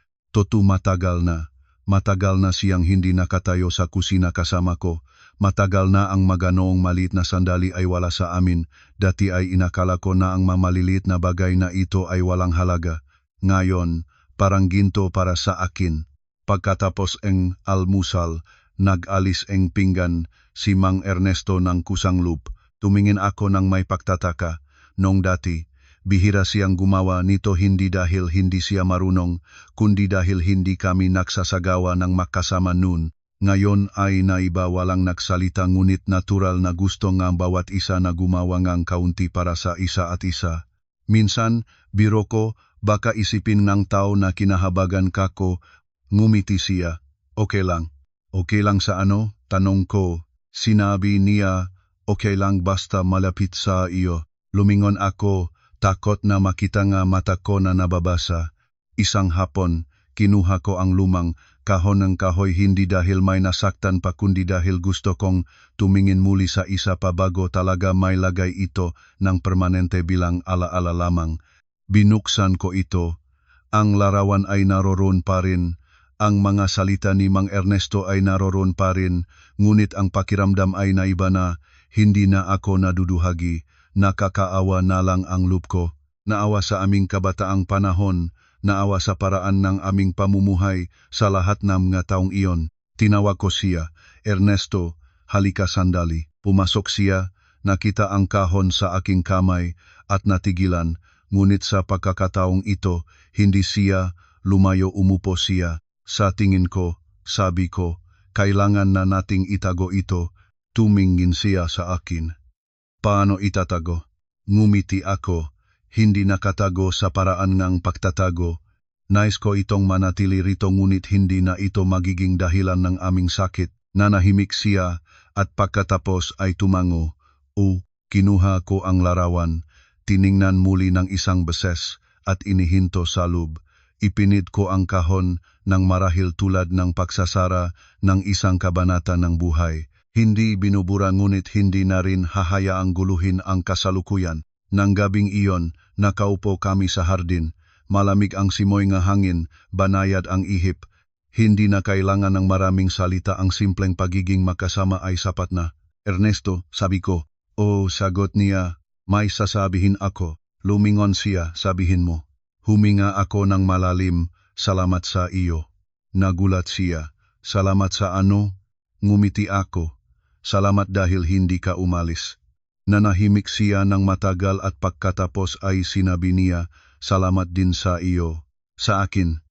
Matagal na siyang hindi nakatayo sa kusina kasama ko. Matagal na ang maganoong maliit na sandali ay wala sa amin. Dati ay inakala ko na ang mamaliliit na bagay na ito ay walang halaga. Ngayon, parang ginto para sa akin. Pagkatapos ang almusal, nag-alis ang pinggan si Mang Ernesto ng kusanglup. Tumingin ako ng may pagtataka. Nung dati, bihira siyang gumawa nito, hindi dahil hindi siya marunong, kundi dahil hindi kami nagsasagawa ng makasama noon. Ngayon ay naiba, walang nagsalita, ngunit natural na gusto ng bawat isa na gumawa ng kaunti para sa isa at isa. Minsan, biro ko, baka isipin ng tao na kinahabagan ka ko. Ngumiti siya. Okay lang. Okay lang sa ano? Tanong ko. Sinabi niya, okay lang basta malapit sa iyo. Lumingon ako, takot na makita nga mata ko na nababasa. Isang hapon, kinuha ko ang lumang kahon ng kahoy, hindi dahil may nasaktan pa, kundi dahil gusto kong tumingin muli sa isa pa bago talaga may lagay ito ng permanente bilang alaala lamang. Binuksan ko ito. Ang larawan ay naroroon pa rin. Ang mga salita ni Mang Ernesto ay naroroon pa rin, ngunit ang pakiramdam ay naiba na. Hindi na ako naduduhagi, nakakaawa na lang ang loob ko. Naawa sa aming kabataang panahon, naawa sa paraan ng aming pamumuhay sa lahat ng mga taong iyon. Tinawag ko siya, Ernesto, halika sandali. Pumasok siya, nakita ang kahon sa aking kamay at natigilan, ngunit sa pagkakataong ito, hindi siya lumayo, umupo siya. Sa tingin ko, sabi ko, kailangan na nating itago ito. Tumingin siya sa akin. Paano itatago? Ngumiti ako, hindi nakatago sa paraan ng pagtatago. Nais ko itong manatili rito, ngunit hindi na ito magiging dahilan ng aming sakit. Nanahimik siya at pagkatapos ay tumango. Kinuha ko ang larawan, tiningnan muli ng isang beses at inihinto sa loob. Ipinid ko ang kahon ng marahil tulad ng pagsasara ng isang kabanata ng buhay. Hindi binubura, ngunit hindi na rin hahayaang guluhin ang kasalukuyan. Nang gabing iyon, nakaupo kami sa hardin. Malamig ang simoy ng hangin, banayad ang ihip. Hindi na kailangan ng maraming salita, ang simpleng pagiging magkasama ay sapat na. Ernesto, sabi ko. Sagot niya, may sasabihin ako. Lumingon siya, sabihin mo. Huminga ako ng malalim, salamat sa iyo. Nagulat siya, salamat sa ano? Ngumiti ako. Salamat dahil hindi ka umalis. Nanahimik siya ng matagal at pagkatapos ay sinabi niya, salamat din sa iyo. Sa akin.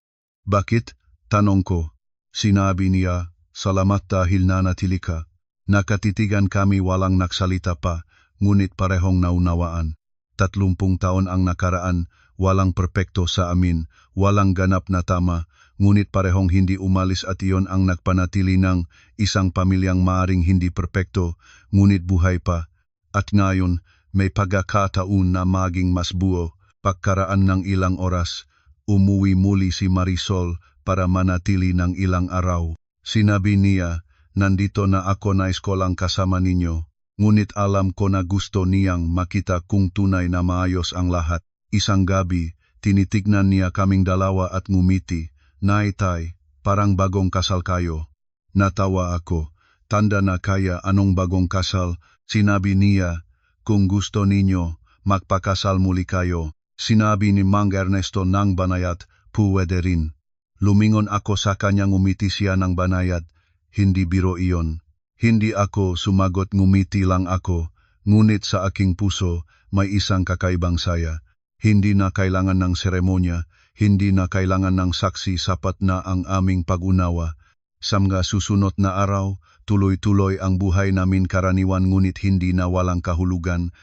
Bakit? Tanong ko. Sinabi niya, salamat dahil nanatili ka. Nakatitigan kami, walang nagsalita pa, ngunit parehong naunawaan. 30 taon ang nakaraan, walang perpekto sa amin, walang ganap na tama, ngunit parehong hindi umalis, at iyon ang nagpanatili ng isang pamilyang maaring hindi perpekto, ngunit buhay pa. At ngayon, may pagkakataon na maging mas buo. Pagkaraan ng ilang oras, umuwi muli si Marisol para manatili ng ilang araw. Sinabi niya, nandito na ako, nais ko lang kasama ninyo. Ngunit alam ko na gusto niyang makita kung tunay na maayos ang lahat. Isang gabi, tinitignan niya kaming dalawa at ngumiti. Naitay, parang bagong kasal kayo. Natawa ako. Tanda na kaya, anong bagong kasal? Sinabi niya, kung gusto ninyo, magpakasal muli kayo. Sinabi ni Mang Ernesto ng banayad, puwede rin. Lumingon ako sa kanya, ngumiti siya ng banayad. Hindi biro iyon. Hindi ako sumagot, ngumiti lang ako. Ngunit sa aking puso, may isang kakaibang saya. Hindi na kailangan ng seremonya, hindi na kailangan ng saksi, sapat na ang aming pag-unawa. Sa mga susunod na araw, tuloy-tuloy ang buhay namin karaniwan ngunit hindi na walang kahulugan.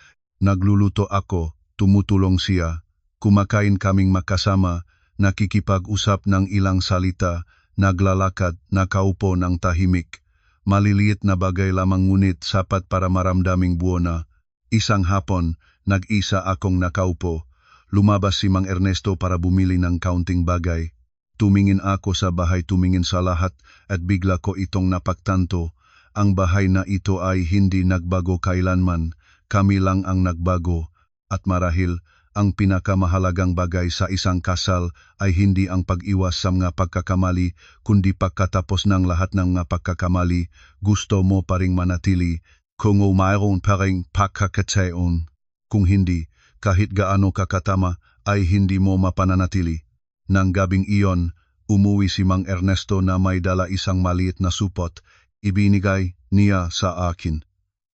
Nagluluto ako, tumutulong siya, kumakain kaming magkasama, nakikipag-usap ng ilang salita, naglalakad, nakaupo ng tahimik. Maliliit na bagay lamang ngunit sapat para maramdaming buo na. Isang hapon, nag-isa akong nakaupo. Lumabas si Mang Ernesto para bumili ng kaunting bagay. Tumingin ako sa bahay, tumingin sa lahat at bigla ko itong napagtanto. Ang bahay na ito ay hindi nagbago kailanman, kami lang ang nagbago. At marahil, ang pinakamahalagang bagay sa isang kasal ay hindi ang pag-iwas sa mga pagkakamali, kundi pagkatapos ng lahat ng mga pagkakamali, gusto mo pa ring manatili, kung mayroon pa ring pagkakataon. Kung hindi, kahit gaano kakatama, ay hindi mo mapananatili. Nang gabing iyon, umuwi si Mang Ernesto na may dala isang maliit na supot. Ibinigay niya sa akin.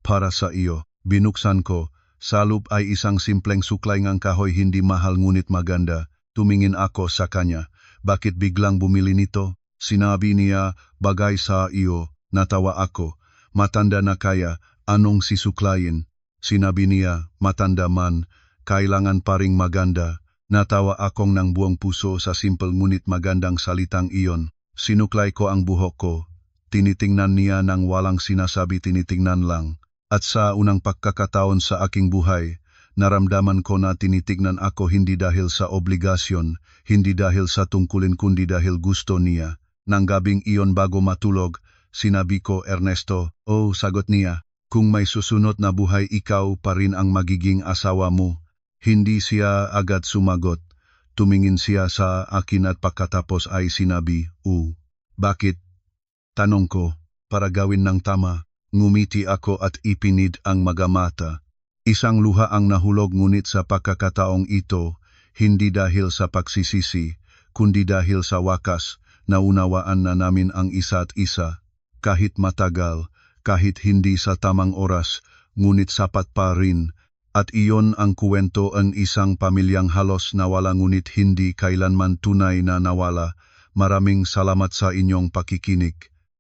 Para sa iyo. Binuksan ko. Sa loob ay isang simpleng suklay ng kahoy, hindi mahal ngunit maganda. Tumingin ako sa kanya. Bakit biglang bumili nito? Sinabi niya, bagay sa iyo. Natawa ako. Matanda na kaya, anong sisuklayin? Sinabi niya, matanda man, kailangan pa ring maganda. Natawa akong ng buong puso sa simple ngunit magandang salitang iyon. Sinuklay ko ang buhok ko. Tinitingnan niya nang walang sinasabi, tinitingnan lang. At sa unang pagkakataon sa aking buhay, naramdaman ko na tinitignan ako hindi dahil sa obligasyon, hindi dahil sa tungkulin kundi dahil gusto niya. Nang gabing iyon bago matulog, sinabi ko, Ernesto, oh, sagot niya, kung may susunod na buhay ikaw pa rin ang magiging asawa mo. Hindi siya agad sumagot. Tumingin siya sa akin at pagkatapos ay sinabi, bakit? Tanong ko, para gawin ng tama. Ngumiti ako at ipinid ang magamata. Isang luha ang nahulog ngunit sa pagkakataong ito, hindi dahil sa pagsisisi, kundi dahil sa wakas, naunawaan na namin ang isa't isa. Kahit matagal, kahit hindi sa tamang oras, ngunit sapat pa rin. At iyon ang kuwento ng isang pamilyang halos nawala ngunit hindi kailanman tunay na nawala. Maraming salamat sa inyong pakikinig.